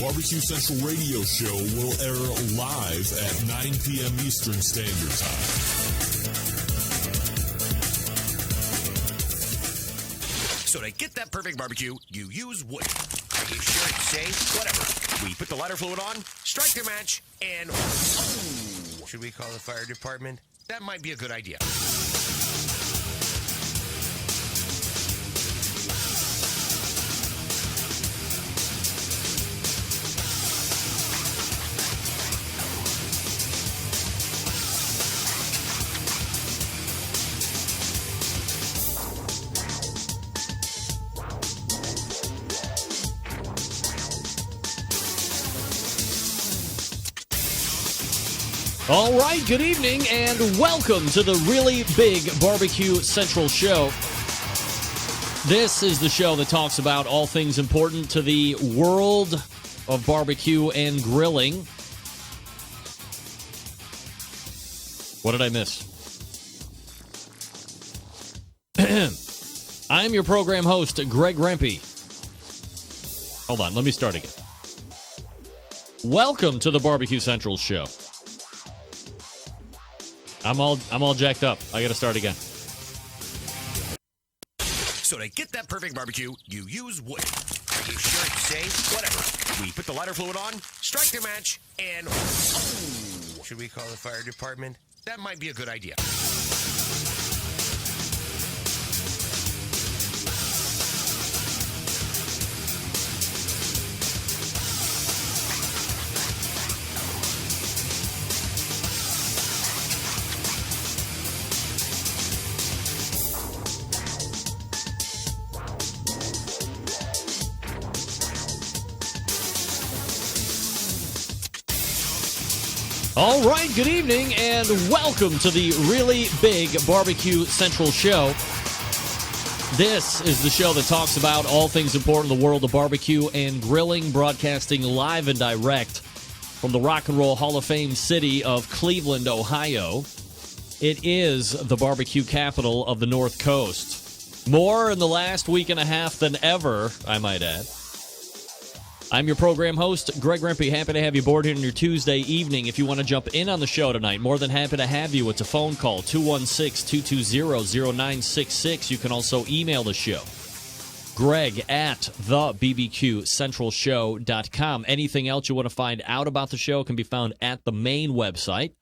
Barbecue Central radio show will air live at 9 p.m. Eastern Standard Time. So to get that perfect barbecue, you use wood. Are you sure it's safe? Whatever. We put the lighter fluid on, strike the match, and... Oh, should we call the fire department? That might be a good idea. All right, good evening, and welcome to the Really Big Barbecue Central Show. This is the show that talks about all things important to the world of barbecue and grilling. What did I miss? I'm your program host, Greg Rempe. Hold on, let me start again. Welcome to the Barbecue Central Show. I'm all jacked up. I got to start again. So to get that perfect barbecue, you use wood. Are you sure it's safe? Whatever. We put the lighter fluid on, strike the match, and... Oh, should we call the fire department? That might be a good idea. All right, good evening, and welcome to the Really Big Barbecue Central Show. This is the show that talks about all things important in the world of barbecue and grilling, broadcasting live and direct from the Rock and Roll Hall of Fame city of Cleveland, Ohio. It is the barbecue capital of the North Coast. More in the last week and a half than ever, I might add. I'm your program host, Greg Rempe. Happy to have you aboard here on your Tuesday evening. If you want to jump in on the show tonight, more than happy to have you. It's a phone call, 216-220-0966. You can also email the show, Greg at thebbqcentralshow.com. Anything else you want to find out about the show can be found at the main website,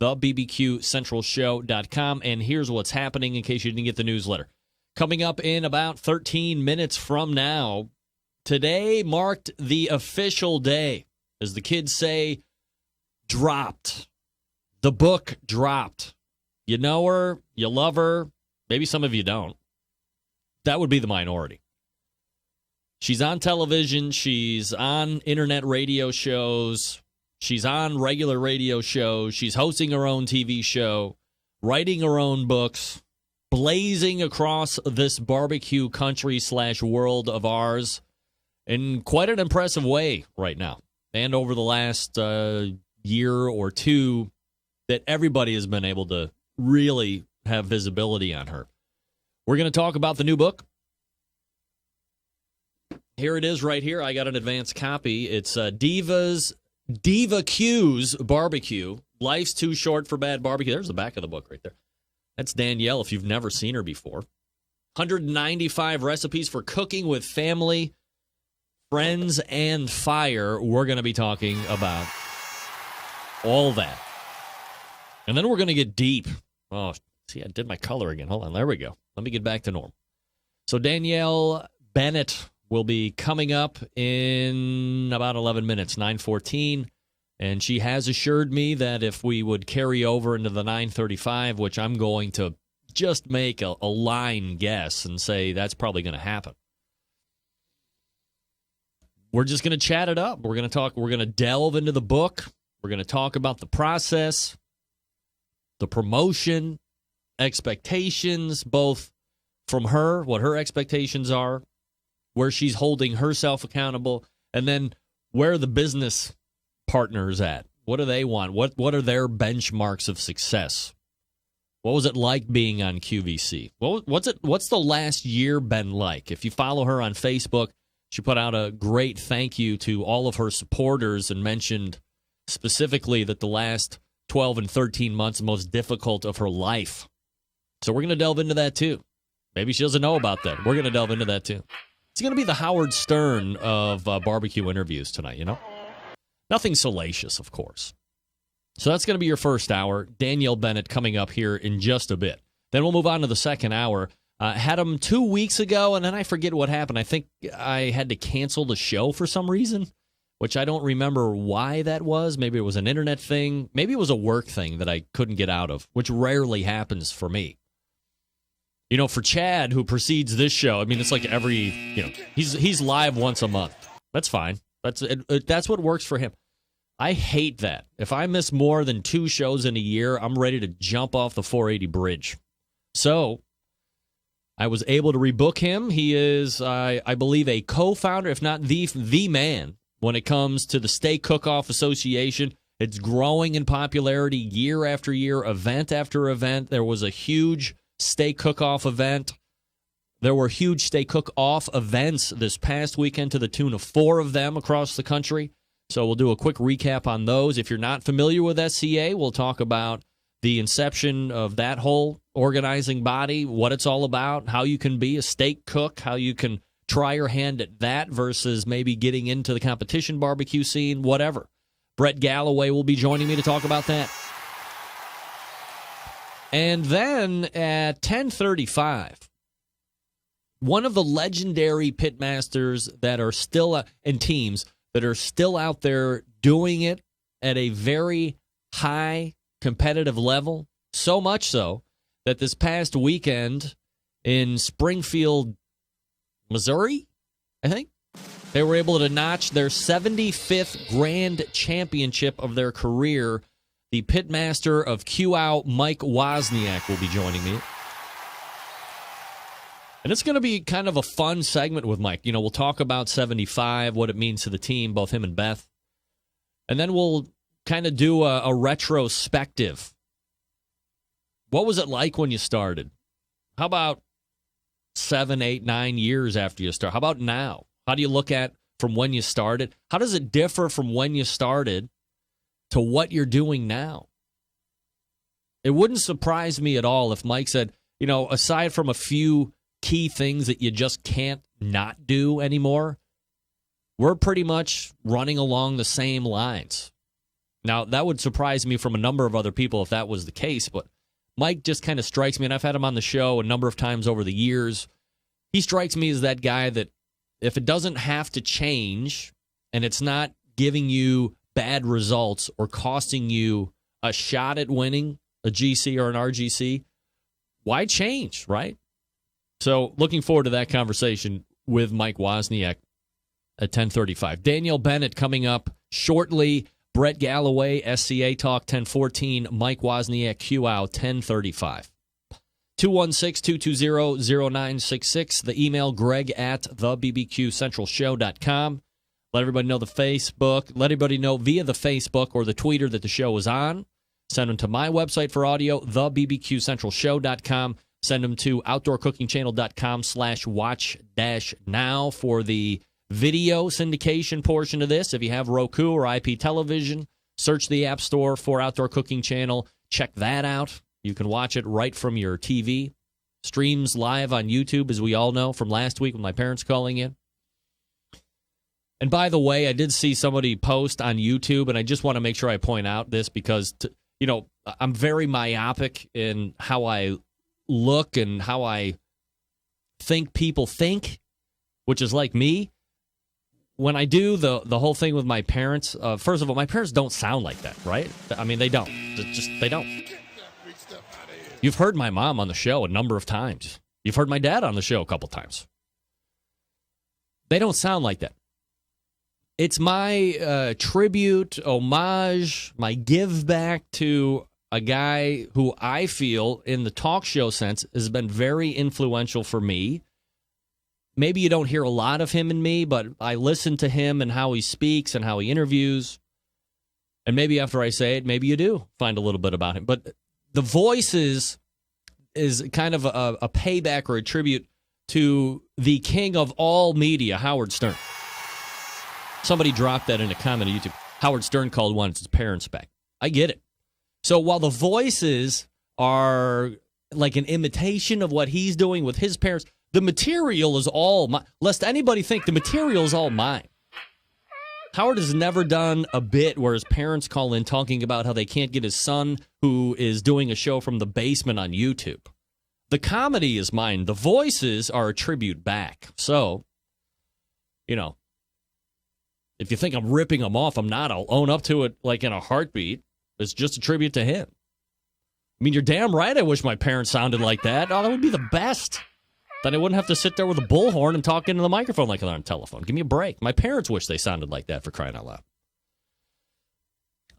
thebbqcentralshow.com. And here's what's happening in case you didn't get the newsletter. Coming up in about 13 minutes from now, today marked the official day, as the kids say, dropped. The book dropped. You know her, you love her, maybe some of you don't. That would be the minority. She's on television, she's on internet radio shows, she's on regular radio shows, she's hosting her own TV show, writing her own books, blazing across this barbecue country/world of ours in quite an impressive way right now. And over the last year or two, that everybody has been able to really have visibility on her. We're going to talk about the new book. Here it is right here. I got an advanced copy. It's Diva Q's Barbecue. Life's Too Short for Bad Barbecue. There's the back of the book right there. That's Danielle, if you've never seen her before. 195 recipes for cooking with family, friends, and fire. We're going to be talking about all that. And then we're going to get deep. Oh, see, I did my color again. Hold on. There we go. Let me get back to normal. So Danielle Bennett will be coming up in about 11 minutes, 9:14. And she has assured me that if we would carry over into the 9:35, which I'm going to just make a line guess and say that's probably going to happen. We're just going to chat it up. We're going to talk. We're going to delve into the book. We're going to talk about the process, the promotion, expectations, both from her, what her expectations are, where she's holding herself accountable, and then where the business partners at. What do they want? What are their benchmarks of success? What was it like being on QVC? What's the last year been like? If you follow her on Facebook, She put out a great thank you to all of her supporters and mentioned specifically that the last 12 and 13 months are the most difficult of her life. So we're going to delve into that too. Maybe she doesn't know about that. We're going to delve into that too. It's going to be the Howard Stern of barbecue interviews tonight, you know? Nothing salacious, of course. So that's going to be your first hour. Danielle Bennett coming up here in just a bit. Then we'll move on to the second hour. Had him 2 weeks ago, and then I forget what happened. I think I had to cancel the show for some reason, which I don't remember why that was. Maybe it was an internet thing. Maybe it was a work thing that I couldn't get out of, which rarely happens for me. You know, for Chad, who precedes this show, I mean, it's like every, he's live once a month. That's fine. That's what works for him. I hate that. If I miss more than 2 shows in a year, I'm ready to jump off the 480 bridge. So I was able to rebook him. He is, I believe, a co-founder, if not the man, when it comes to the Steak Cook-Off Association. It's growing in popularity year after year, event after event. There was a huge Steak Cook-Off event. There were huge Steak Cook-Off events this past weekend to the tune of 4 of them across the country. So we'll do a quick recap on those. If you're not familiar with SCA, we'll talk about the inception of that whole organizing body, what it's all about, how you can be a steak cook, how you can try your hand at that versus maybe getting into the competition barbecue scene, whatever. Brett Galloway will be joining me to talk about that. And then at 10:35, one of the legendary pitmasters that are still in teams that are still out there doing it at a very high competitive level, so much so that this past weekend in Springfield, Missouri, I think, they were able to notch their 75th grand championship of their career. The pitmaster of QOW, Mike Wozniak, will be joining me. And it's going to be kind of a fun segment with Mike. You know, we'll talk about 75, what it means to the team, both him and Beth. And then we'll kind of do a retrospective. What was it like when you started? How about 7, 8, 9 years after you start? How about now? How do you look at from when you started? How does it differ from when you started to what you're doing now? It wouldn't surprise me at all if Mike said, you know, aside from a few key things that you just can't not do anymore, we're pretty much running along the same lines. Now, that would surprise me from a number of other people if that was the case, but Mike just kind of strikes me, and I've had him on the show a number of times over the years. He strikes me as that guy that if it doesn't have to change and it's not giving you bad results or costing you a shot at winning a GC or an RGC, why change, right? So looking forward to that conversation with Mike Wozniak at 10:35. Danielle Bennett coming up shortly. Brett Galloway, SCA Talk, 10:14. Mike Wozniak, QOW, 10:35. 216-220-0966. The email, greg at thebbqcentralshow.com. Let everybody know the Facebook. Let everybody know via the Facebook or the Twitter that the show is on. Send them to my website for audio, thebbqcentralshow.com. Send them to outdoorcookingchannel.com/watch-now for the video syndication portion of this. If you have Roku or IP television, search the App Store for Outdoor Cooking Channel. Check that out. You can watch it right from your TV. Streams live on YouTube, as we all know, from last week with my parents calling in. And by the way, I did see somebody post on YouTube, and I just want to make sure I point out this because, I'm very myopic in how I look and how I think people think, which is like me. When I do the whole thing with my parents, first of all, my parents don't sound like that, right? I mean, they don't. They don't. You've heard my mom on the show a number of times. You've heard my dad on the show a couple times. They don't sound like that. It's my tribute, homage, my give back to a guy who I feel, in the talk show sense, has been very influential for me. Maybe you don't hear a lot of him and me, but I listen to him and how he speaks and how he interviews. And maybe after I say it, maybe you do find a little bit about him. But the voice is kind of a payback or a tribute to the king of all media, Howard Stern. Somebody dropped that in a comment on YouTube. Howard Stern called one of his parents back. I get it. So while the voices are like an imitation of what he's doing with his parents, the material is all mine. Lest anybody think the material is all mine. Howard has never done a bit where his parents call in talking about how they can't get his son, who is doing a show from the basement on YouTube. The comedy is mine. The voices are a tribute back. So, you know, if you think I'm ripping him off, I'm not. I'll own up to it like in a heartbeat. It's just a tribute to him. I mean, you're damn right I wish my parents sounded like that. Oh, that would be the best. Then I wouldn't have to sit there with a bullhorn and talk into the microphone like they're on a telephone. Give me a break. My parents wish they sounded like that, for crying out loud.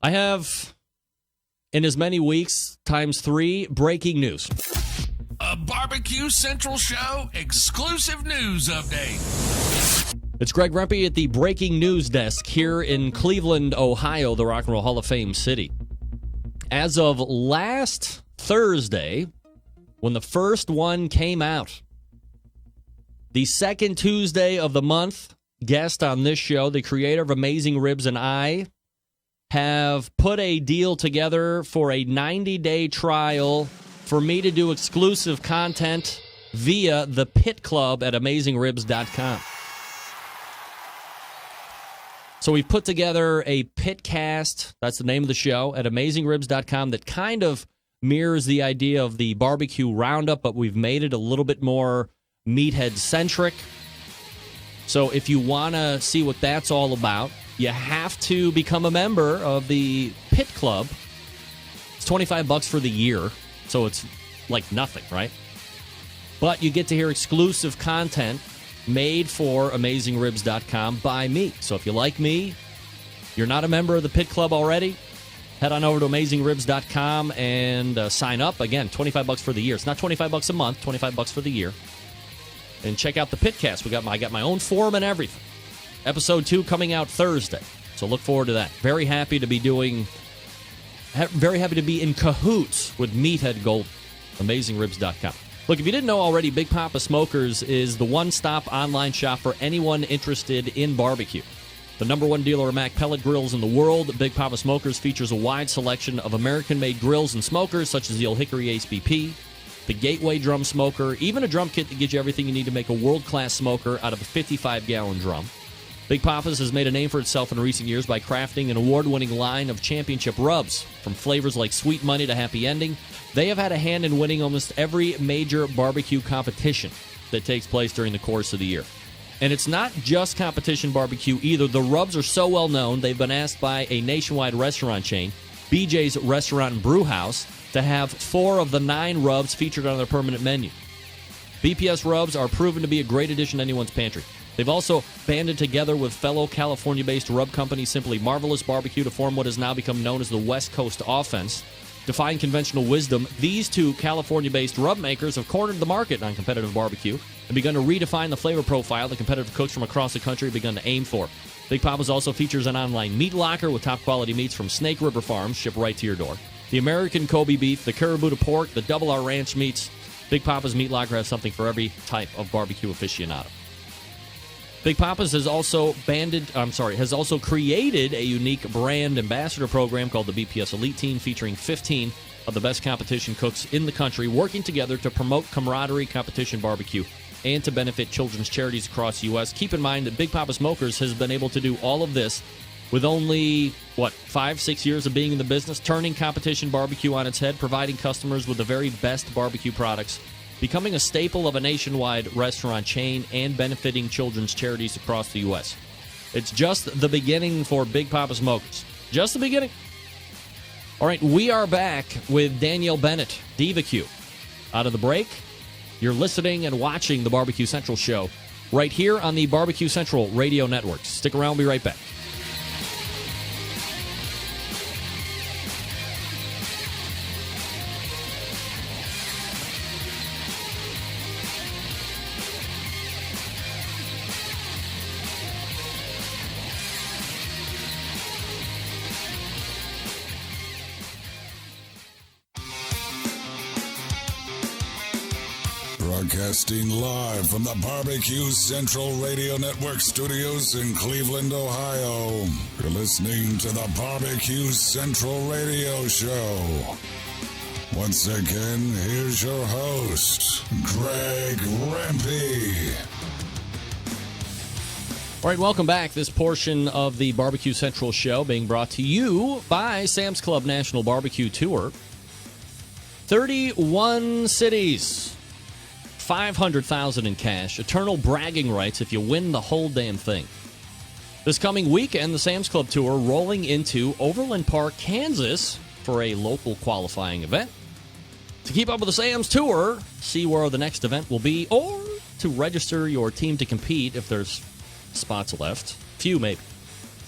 I have, in as many weeks, times 3, breaking news. A BBQ Central Show exclusive news update. It's Greg Rempe at the breaking news desk here in Cleveland, Ohio, the Rock and Roll Hall of Fame city. As of last Thursday, when the first one came out, the second Tuesday of the month, guest on this show, the creator of Amazing Ribs, and I have put a deal together for a 90-day trial for me to do exclusive content via the Pit Club at AmazingRibs.com. So we've put together a Pitcast, that's the name of the show, at AmazingRibs.com that kind of mirrors the idea of the barbecue roundup, but we've made it a little bit more meathead-centric. So if you want to see what that's all about, you have to become a member of the Pit Club. It's $25 for the year, so it's like nothing, right? But you get to hear exclusive content made for AmazingRibs.com by me. So if you like me, you're not a member of the Pit Club already, head on over to AmazingRibs.com and sign up. Again, $25 for the year. It's not $25 a month, $25 for the year. And check out the Pitcast. I got my own forum and everything. Episode 2 coming out Thursday. So look forward to that. Very happy to be in cahoots with Meathead Gold, AmazingRibs.com. Look, if you didn't know already, Big Papa Smokers is the one-stop online shop for anyone interested in barbecue. The number one dealer of Mac pellet grills in the world, Big Papa Smokers features a wide selection of American-made grills and smokers, such as the Old Hickory Ace BP, the Gateway drum smoker, even a drum kit that gives you everything you need to make a world-class smoker out of a 55-gallon drum. Big Papa's has made a name for itself in recent years by crafting an award-winning line of championship rubs. From flavors like Sweet Money to Happy Ending, they have had a hand in winning almost every major barbecue competition that takes place during the course of the year. And it's not just competition barbecue either. The rubs are so well known, they've been asked by a nationwide restaurant chain, BJ's Restaurant and Brew House, to have 4 of the 9 rubs featured on their permanent menu. BPS rubs are proven to be a great addition to anyone's pantry. They've also banded together with fellow California-based rub company Simply Marvelous Barbecue to form what has now become known as the West Coast Offense. Defying conventional wisdom, these 2 California-based rub makers have cornered the market on competitive barbecue and begun to redefine the flavor profile that competitive cooks from across the country have begun to aim for. Big Papa's also features an online meat locker with top-quality meats from Snake River Farms shipped right to your door. The American Kobe beef, the Caribou pork, the Double R Ranch meats. Big Papa's Meat Locker has something for every type of barbecue aficionado. Big Papa's has also created a unique brand ambassador program called the BPS Elite Team, featuring 15 of the best competition cooks in the country working together to promote camaraderie, competition barbecue, and to benefit children's charities across the U.S. Keep in mind that Big Papa Smokers has been able to do all of this with only, 5-6 years of being in the business, turning competition barbecue on its head, providing customers with the very best barbecue products, becoming a staple of a nationwide restaurant chain, and benefiting children's charities across the U.S. It's just the beginning for Big Papa Smokers. Just the beginning. All right, we are back with Danielle Bennett, BBQ. Out of the break, you're listening and watching the Barbecue Central show right here on the Barbecue Central radio network. Stick around, we'll be right back. Broadcasting live from the BBQ Central Radio Network studios in Cleveland, Ohio. You're listening to the BBQ Central Radio Show. Once again, here's your host, Greg Rempe. All right, welcome back. This portion of the BBQ Central Show being brought to you by Sam's Club National Barbecue Tour. 31 cities, 500,000 in cash, eternal bragging rights if you win the whole damn thing. This coming weekend, the Sam's Club Tour rolling into Overland Park, Kansas for a local qualifying event. To keep up with the Sam's Tour, see where the next event will be, or to register your team to compete if there's spots left. Few, maybe.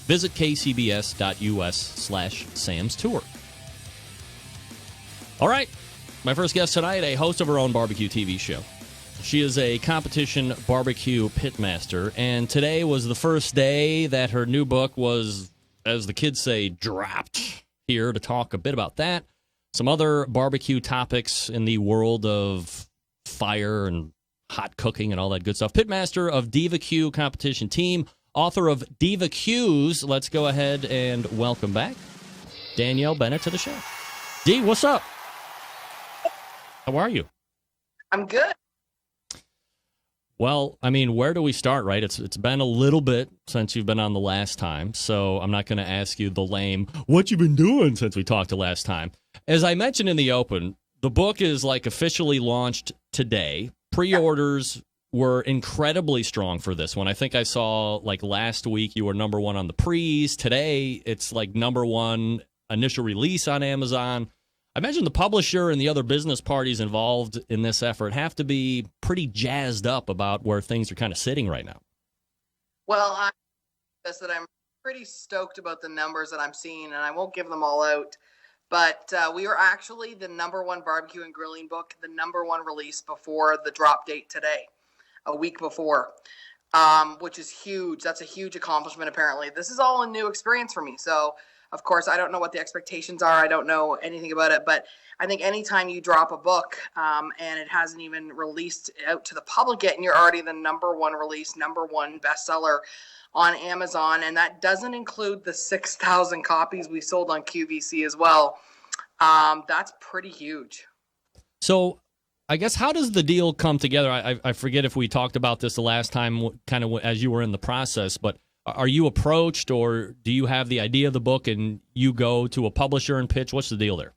Visit kcbs.us/Sam's Tour. All right. My first guest tonight, a host of her own barbecue TV show. She is a competition barbecue pitmaster, and today was the first day that her new book was, as the kids say, dropped. Here to talk a bit about that, some other barbecue topics in the world of fire and hot cooking and all that good stuff. Pitmaster of BBQ competition team, author of BBQs. Let's go ahead and welcome back Danielle Bennett to the show. Dee, what's up? How are you? I'm good. Well, I mean, where do we start, right? It's been a little bit since you've been on the last time, so I'm not going to ask you the lame, what you been doing since we talked the last time. As I mentioned in the open, the book is like officially launched today. Pre-orders were incredibly strong for this one. I think I saw like last week you were number one on the pre's. Today, it's like number one initial release on Amazon. I imagine the publisher and the other business parties involved in this effort have to be pretty jazzed up about where things are kind of sitting right now. Well, I guess that I'm pretty stoked about the numbers that I'm seeing, and I won't give them all out. But we are actually the number one barbecue and grilling book, the number one release before the drop date today, a week before, which is huge. That's a huge accomplishment, apparently. This is all a new experience for me. So, of course, I don't know what the expectations are. I don't know anything about it. But I think anytime you drop a book and it hasn't even released out to the public yet, and you're already the number one release, number one bestseller on Amazon, and that doesn't include the 6,000 copies we sold on QVC as well, that's pretty huge. So I guess how does the deal come together? I forget if we talked about this the last time, kind of as you were in the process, but are you approached, or do you have the idea of the book and you go to a publisher and pitch? What's the deal there?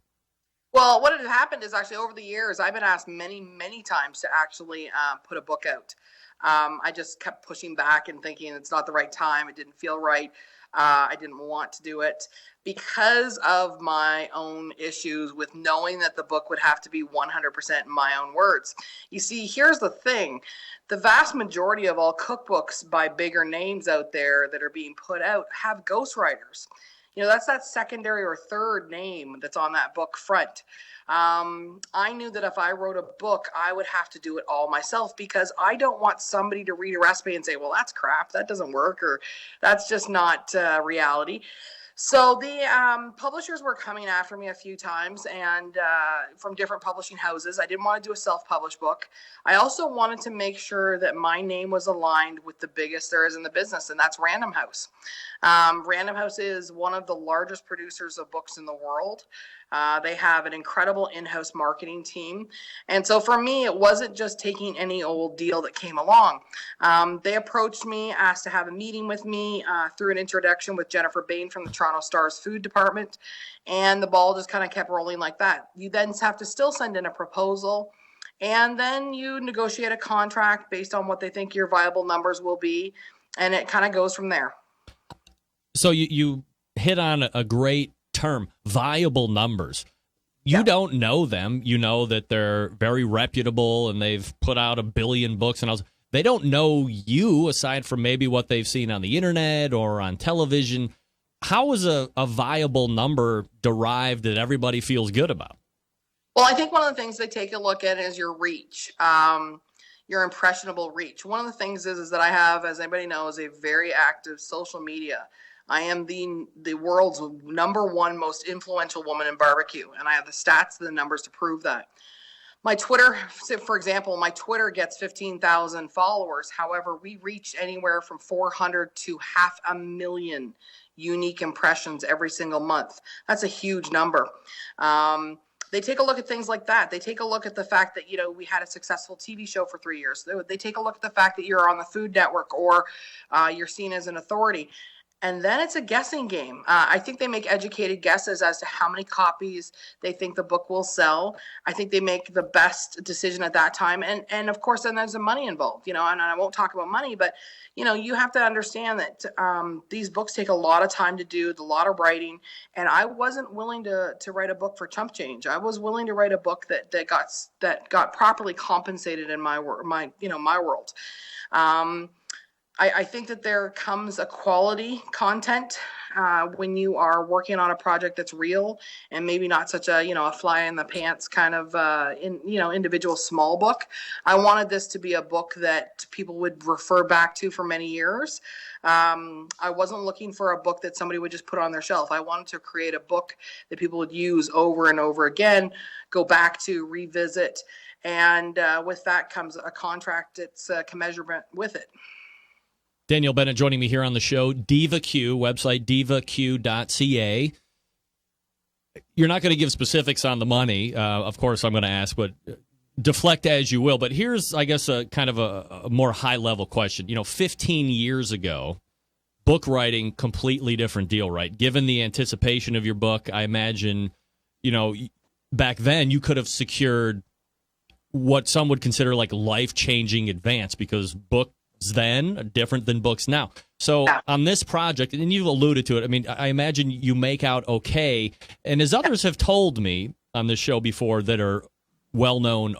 Well, what had happened is actually over the years, I've been asked many, many times to actually put a book out. I just kept pushing back and thinking it's not the right time. It didn't feel right. I didn't want to do it because of my own issues with knowing that the book would have to be 100% in my own words. You see, here's the thing. The vast majority of all cookbooks by bigger names out there that are being put out have ghostwriters. You know, that's that secondary or third name that's on that book front. I knew that if I wrote a book, I would have to do it all myself because I don't want somebody to read a recipe and say, well, that's crap, that doesn't work, or that's just not reality. So the publishers were coming after me a few times, and from different publishing houses. I didn't want to do a self-published book. I also wanted to make sure that my name was aligned with the biggest there is in the business, and that's Random House. Random House is one of the largest producers of books in the world. They have an incredible in-house marketing team. And so for me, it wasn't just taking any old deal that came along. They approached me, asked to have a meeting with me through an introduction with Jennifer Bain from the Toronto Star's food department. And the ball just kind of kept rolling like that. You then have to still send in a proposal. And then you negotiate a contract based on what they think your viable numbers will be. And it kind of goes from there. So you hit on a great term, viable numbers. You don't know them. You know that they're very reputable and they've put out 1 billion books and all. They don't know you aside from maybe what they've seen on the internet or on television. How is a viable number derived that everybody feels good about? Well, I think one of the things they take a look at is your reach, your impressionable reach. One of the things is that I have, as anybody knows, a very active social media. I am the world's #1 most influential woman in barbecue, and I have the stats and the numbers to prove that. My Twitter, for example, my Twitter gets 15,000 followers. However, we reach anywhere from 400 to 500,000 unique impressions every single month. That's a huge number. They take a look at things like that. They take a look at the fact that, we had a successful TV show for 3 years. They take a look at the fact that you're on the Food Network or you're seen as an authority. And then it's a guessing game. I think they make educated guesses as to how many copies they think the book will sell. I think they make the best decision at that time. And of course, then there's the money involved, and I won't talk about money, but, you have to understand that these books take a lot of time to do, a lot of writing. And I wasn't willing to write a book for chump change. I was willing to write a book that got properly compensated in my world. I think that there comes a quality content when you are working on a project that's real and maybe not such a fly in the pants kind of individual small book. I wanted this to be a book that people would refer back to for many years. I wasn't looking for a book that somebody would just put on their shelf. I wanted to create a book that people would use over and over again, go back to, revisit, and with that comes a contract that's commensurate with it. Danielle Bennett joining me here on the show. BBQ, website BBQ.ca. You're not going to give specifics on the money. Of course, I'm going to ask, but deflect as you will. But here's, I guess, a kind of a more high-level question. 15 years ago, book writing, completely different deal, right? Given the anticipation of your book, I imagine, back then you could have secured what some would consider like life-changing advance because books then are different than books now. So on this project, and you've alluded to it, I mean, I imagine you make out okay. And as others have told me on this show before that are well-known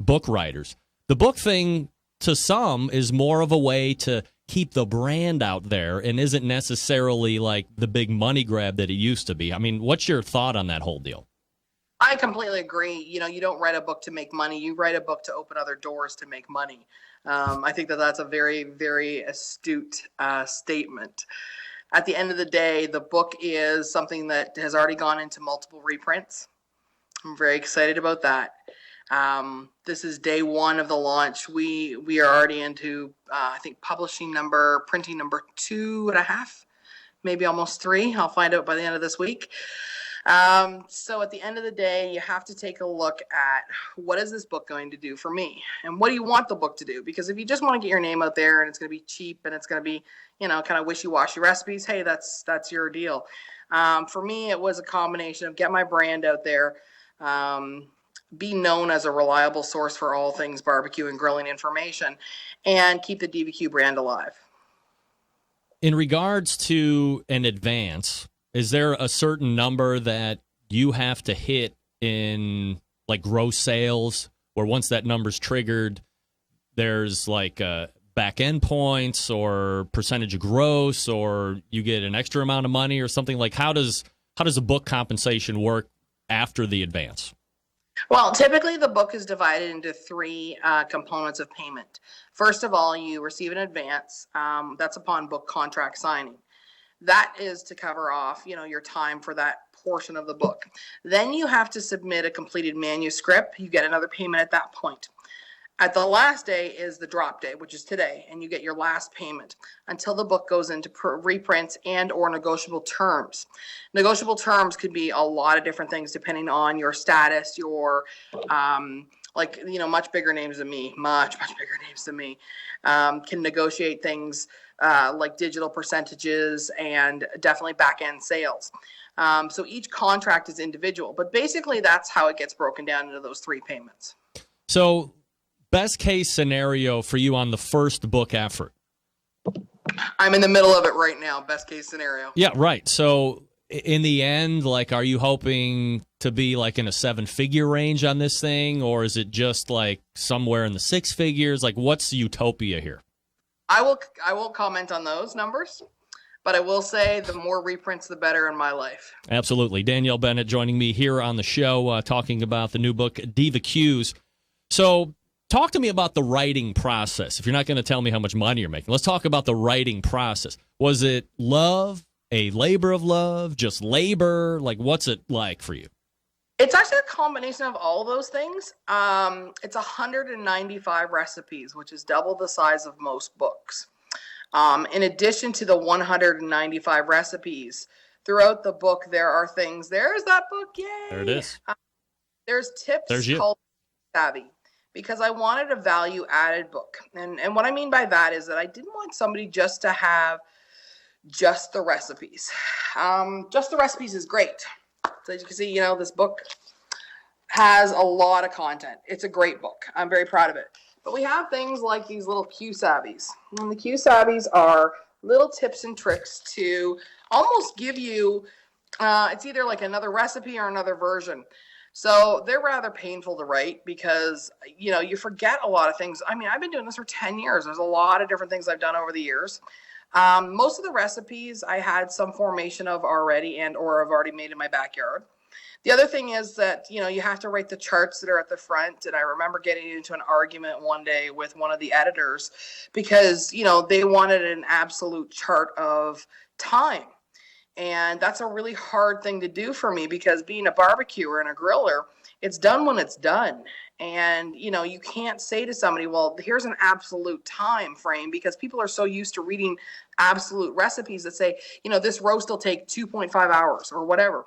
book writers, the book thing to some is more of a way to keep the brand out there and isn't necessarily like the big money grab that it used to be. I mean, what's your thought on that whole deal? I completely agree. You don't write a book to make money. You write a book to open other doors to make money. I think that's a very, very astute statement. At the end of the day, the book is something that has already gone into multiple reprints. I'm very excited about that. This is day one of the launch. We are already into, I think, printing number 2.5, maybe almost 3. I'll find out by the end of this week. So at the end of the day, you have to take a look at what is this book going to do for me and what do you want the book to do? Because if you just want to get your name out there and it's going to be cheap and it's going to be, kind of wishy-washy recipes, hey, that's your deal. For me, it was a combination of get my brand out there, be known as a reliable source for all things barbecue and grilling information, and keep the BBQ brand alive. In regards to an advance, is there a certain number that you have to hit in like gross sales, where once that number's triggered, there's like back end points or percentage of gross, or you get an extra amount of money or something? Like how does a book compensation work after the advance? Well, typically the book is divided into 3 components of payment. First of all, you receive an advance. That's upon book contract signing. That is to cover off, your time for that portion of the book. Then you have to submit a completed manuscript. You get another payment at that point. At the last day is the drop day, which is today, and you get your last payment until the book goes into reprints and or negotiable terms. Negotiable terms could be a lot of different things depending on your status, your much bigger names than me, can negotiate things like digital percentages and definitely back-end sales. So each contract is individual, but basically that's how it gets broken down into those 3 payments. So best case scenario for you on the first book effort? I'm in the middle of it right now, best case scenario. Yeah, right. So in the end, like, are you hoping to be like in a 7-figure range on this thing, or is it just like somewhere in the 6 figures? Like, what's the utopia here? I won't comment on those numbers, but I will say the more reprints, the better in my life. Absolutely. Danielle Bennett joining me here on the show, talking about the new book, BBQs. So talk to me about the writing process. If you're not going to tell me how much money you're making, let's talk about the writing process. Was it love, a labor of love, just labor? Like, what's it like for you? It's actually a combination of all of those things. It's 195 recipes, which is double the size of most books. In addition to the 195 recipes, throughout the book, there are things. There's that book, yay! There it is. There's tips There's you. called Savvy, because I wanted a value-added book. And what I mean by that is that I didn't want somebody just to have just the recipes. Just the recipes is great. So as you can see, this book has a lot of content. It's a great book. I'm very proud of it. But we have things like these little Q Savvies. And the Q Savvies are little tips and tricks to almost give you, it's either like another recipe or another version. So they're rather painful to write because, you forget a lot of things. I mean, I've been doing this for 10 years. There's a lot of different things I've done over the years. Most of the recipes I had some formation of already or I've already made in my backyard. The other thing is that, you have to write the charts that are at the front. And I remember getting into an argument one day with one of the editors because, they wanted an absolute chart of time. And that's a really hard thing to do for me because being a barbecuer and a griller, it's done when it's done. And, you can't say to somebody, well, here's an absolute time frame, because people are so used to reading absolute recipes that say, this roast will take 2.5 hours or whatever.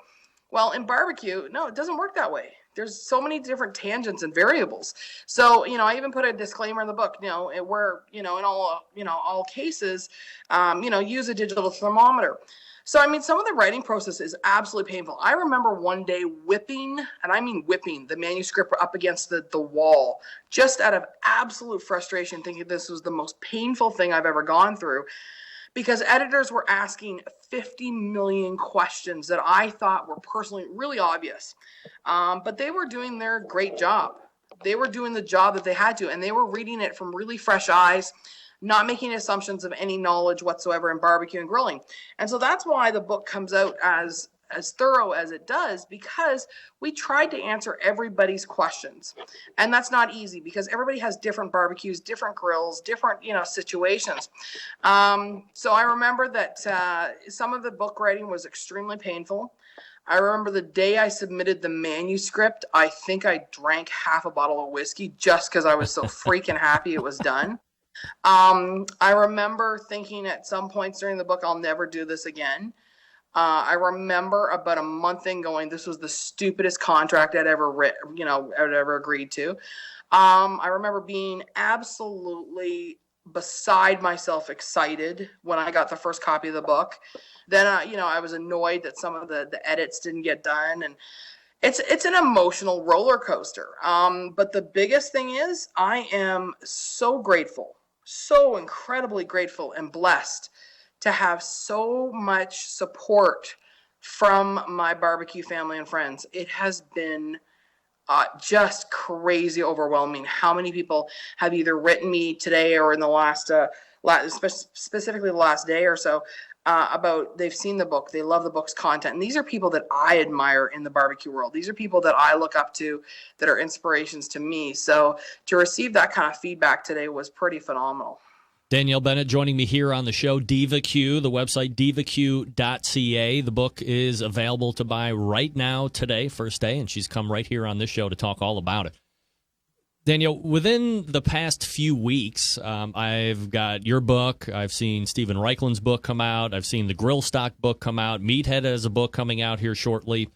Well, in barbecue, no, it doesn't work that way. There's so many different tangents and variables. So, I even put a disclaimer in the book, where, in all cases, use a digital thermometer. So, some of the writing process is absolutely painful. I remember one day whipping, and I mean whipping, the manuscript up against the wall, just out of absolute frustration, thinking this was the most painful thing I've ever gone through, because editors were asking 50 million questions that I thought were personally really obvious. But they were doing their great job. They were doing the job that they had to, and they were reading it from really fresh eyes, not making assumptions of any knowledge whatsoever in barbecue and grilling. And so that's why the book comes out as thorough as it does, because we tried to answer everybody's questions. And that's not easy because everybody has different barbecues, different grills, different, situations. So I remember that some of the book writing was extremely painful. I remember the day I submitted the manuscript, I think I drank half a bottle of whiskey just because I was so freaking happy it was done. I remember thinking at some points during the book, I'll never do this again. I remember about a month in going, this was the stupidest contract I'd ever I'd ever agreed to. I remember being absolutely beside myself excited when I got the first copy of the book. Then, I was annoyed that some of the edits didn't get done. And it's an emotional roller coaster. But the biggest thing is I am so grateful, so incredibly grateful and blessed to have so much support from my barbecue family and friends. It has been just crazy overwhelming how many people have either written me today or in the last specifically the last day or so about they've seen the book, they love the book's content. And these are people that I admire in the barbecue world. These are people that I look up to, that are inspirations to me. So to receive that kind of feedback today was pretty phenomenal. Danielle Bennett joining me here on the show. BBQ, the website bbq.ca. The book is available to buy right now today, first day, and she's come right here on this show to talk all about it. Danielle, within the past few weeks, I've got your book. I've seen Stephen Reichlin's book come out. I've seen the Grill Stock book come out. Meathead has a book coming out here shortly.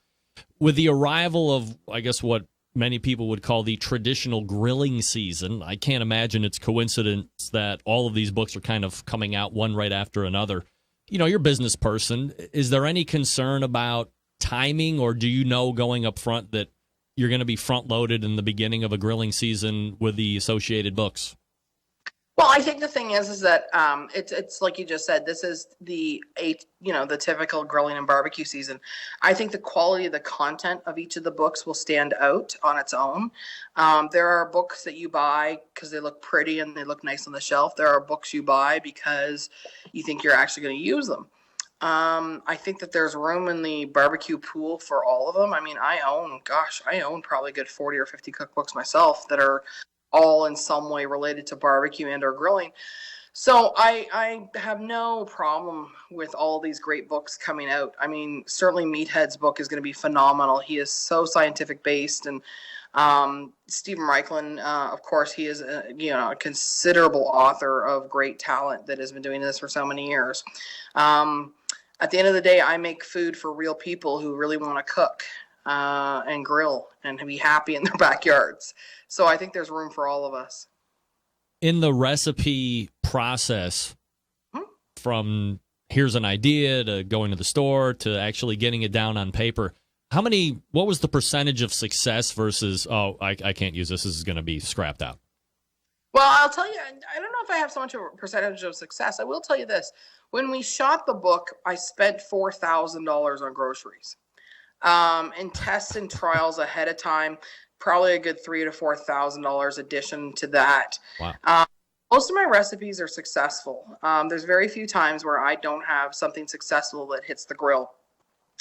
With the arrival of, I guess, what many people would call the traditional grilling season, I can't imagine it's coincidence that all of these books are kind of coming out one right after another. You're a business person. Is there any concern about timing, or do you know going up front that you're going to be front-loaded in the beginning of a grilling season with the associated books? Well, I think the thing is that it's like you just said, this is the typical grilling and barbecue season. I think the quality of the content of each of the books will stand out on its own. There are books that you buy because they look pretty and they look nice on the shelf. There are books you buy because you think you're actually going to use them. I think that there's room in the barbecue pool for all of them. I mean, I own probably a good 40 or 50 cookbooks myself that are all in some way related to barbecue and or grilling. So I have no problem with all these great books coming out. I mean, certainly Meathead's book is going to be phenomenal. He is so scientific based, and Stephen Reichlin, of course, he is a considerable author of great talent that has been doing this for so many years. At the end of the day, I make food for real people who really want to cook and grill and be happy in their backyards. So I think there's room for all of us. In the recipe process, from here's an idea to going to the store to actually getting it down on paper, what was the percentage of success versus, I can't use this is going to be scrapped out? Well, I'll tell you, I don't know if I have so much of a percentage of success. I will tell you this. When we shot the book, I spent $4,000 on groceries. And tests and trials ahead of time, probably a good $3,000 to $4,000 addition to that. Wow. Most of my recipes are successful. There's very few times where I don't have something successful that hits the grill.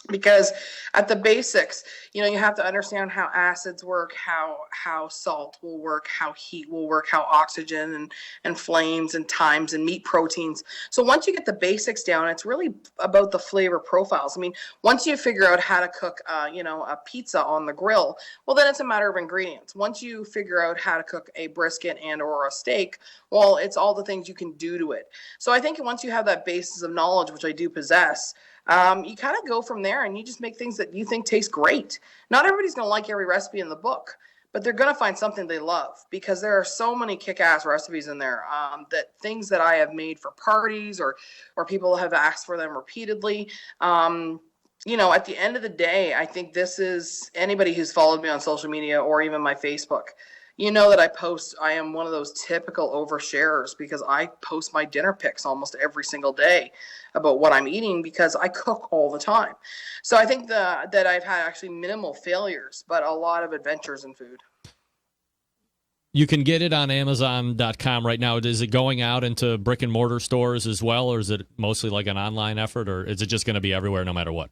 Because at the basics, you have to understand how acids work, how salt will work, how heat will work, how oxygen and flames and times and meat proteins. So once you get the basics down, it's really about the flavor profiles. I mean, once you figure out how to cook, a pizza on the grill, well, then it's a matter of ingredients. Once you figure out how to cook a brisket and or a steak, well, it's all the things you can do to it. So I think once you have that basis of knowledge, which I do possess, you kind of go from there and you just make things that you think taste great. Not everybody's going to like every recipe in the book, but they're going to find something they love because there are so many kick-ass recipes in there that things that I have made for parties or people have asked for them repeatedly. At the end of the day, I think this is anybody who's followed me on social media or even my Facebook. That I am one of those typical oversharers because I post my dinner pics almost every single day about what I'm eating because I cook all the time. So I think that I've had actually minimal failures, but a lot of adventures in food. You can get it on Amazon.com right now. Is it going out into brick and mortar stores as well, or is it mostly like an online effort, or is it just going to be everywhere no matter what?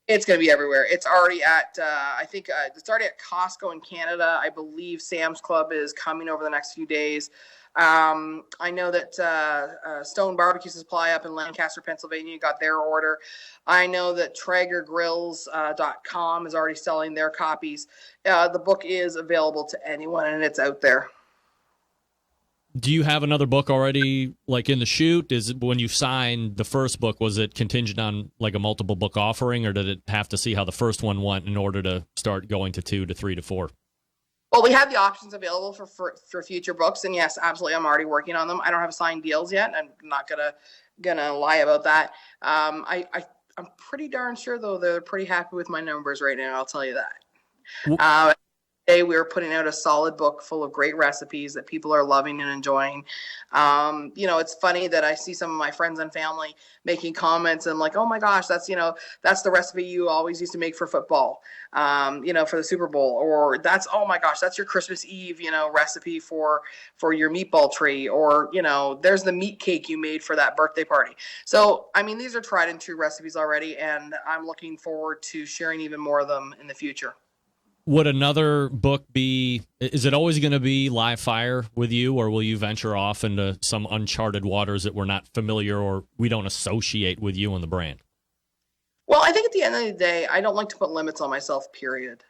It's going to be everywhere. It's already at, it's already at Costco in Canada. I believe Sam's Club is coming over the next few days. I know that Stone Barbecue Supply up in Lancaster, Pennsylvania got their order. I know that TraegerGrills.com is already selling their copies. The book is available to anyone, and it's out there. Do you have another book already, like in the shoot? Is it, when you signed the first book, was it contingent on like a multiple book offering, or did it have to see how the first one went in order to start going to 2 to 3 to 4? Well, we have the options available for future books, and yes, absolutely, I'm already working on them. I don't have signed deals yet. I'm not gonna lie about that. I'm pretty darn sure though they're pretty happy with my numbers right now. I'll tell you that. Today we are putting out a solid book full of great recipes that people are loving and enjoying. It's funny that I see some of my friends and family making comments and like, oh my gosh, that's the recipe you always used to make for football, for the Super Bowl, or oh my gosh, that's your Christmas Eve, recipe for your meatball tree, or, there's the meat cake you made for that birthday party. So, I mean, these are tried and true recipes already, and I'm looking forward to sharing even more of them in the future. Would another book be, is it always going to be live fire with you, or will you venture off into some uncharted waters that we're not familiar or we don't associate with you and the brand? Well, I think at the end of the day, I don't like to put limits on myself, period.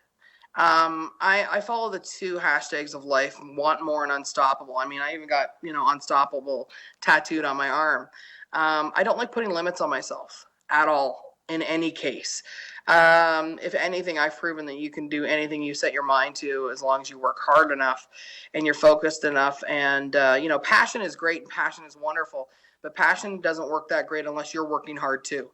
I follow the 2 hashtags of life, want more and unstoppable. I mean, I even got, unstoppable tattooed on my arm. I don't like putting limits on myself at all in any case. If anything, I've proven that you can do anything you set your mind to as long as you work hard enough and you're focused enough. And, passion is great and passion is wonderful, but passion doesn't work that great unless you're working hard too.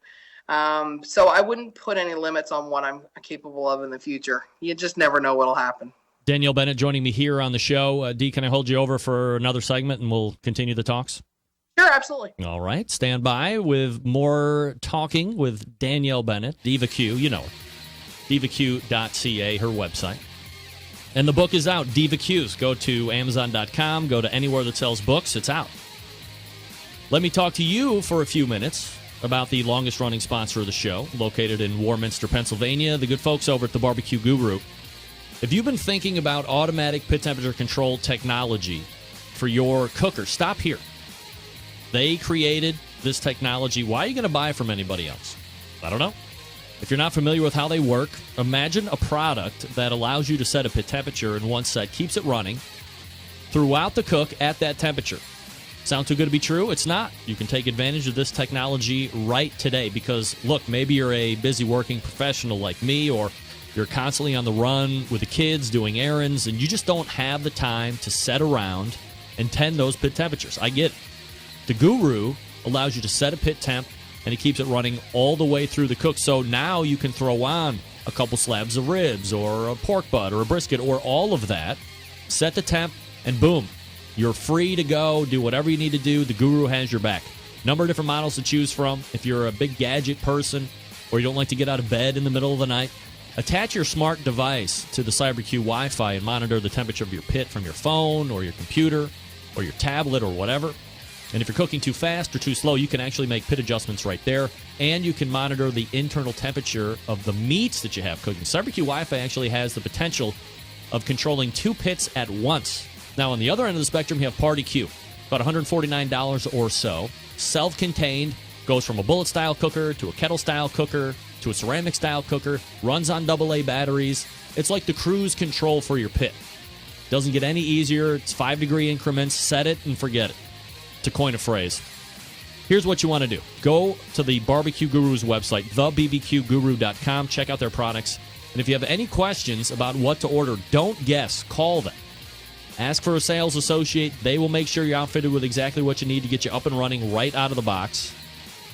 So I wouldn't put any limits on what I'm capable of in the future. You just never know what'll happen. Danielle Bennett joining me here on the show. Dee, can I hold you over for another segment and we'll continue the talks? Sure, absolutely. All right. Stand by with more talking with Danielle Bennett, DivaQ. You know her. DivaQ.ca, her website. And the book is out, DivaQs. Go to Amazon.com. Go to anywhere that sells books. It's out. Let me talk to you for a few minutes about the longest-running sponsor of the show, located in Warminster, Pennsylvania, the good folks over at the Barbecue Guru. If you've been thinking about automatic pit temperature control technology for your cooker, stop here. They created this technology. Why are you going to buy from anybody else? I don't know. If you're not familiar with how they work, imagine a product that allows you to set a pit temperature in one set, keeps it running throughout the cook at that temperature. Sound too good to be true? It's not. You can take advantage of this technology right today because, look, maybe you're a busy working professional like me, or you're constantly on the run with the kids doing errands, and you just don't have the time to set around and tend those pit temperatures. I get it. The Guru allows you to set a pit temp, and it keeps it running all the way through the cook. So now you can throw on a couple slabs of ribs or a pork butt or a brisket or all of that, set the temp, and boom, you're free to go, do whatever you need to do. The Guru has your back. Number of different models to choose from. If you're a big gadget person or you don't like to get out of bed in the middle of the night, attach your smart device to the CyberQ Wi-Fi and monitor the temperature of your pit from your phone or your computer or your tablet or whatever. And if you're cooking too fast or too slow, you can actually make pit adjustments right there. And you can monitor the internal temperature of the meats that you have cooking. CyberQ Wi-Fi actually has the potential of controlling 2 pits at once. Now, on the other end of the spectrum, you have Party Q, about $149 or so. Self-contained, goes from a bullet-style cooker to a kettle-style cooker to a ceramic-style cooker, runs on AA batteries. It's like the cruise control for your pit. Doesn't get any easier. It's 5-degree increments. Set it and forget it, to coin a phrase. Here's what you want to do. Go to the BBQ Guru's website, thebbqguru.com. Check out their products. And if you have any questions about what to order, don't guess. Call them. Ask for a sales associate. They will make sure you're outfitted with exactly what you need to get you up and running right out of the box.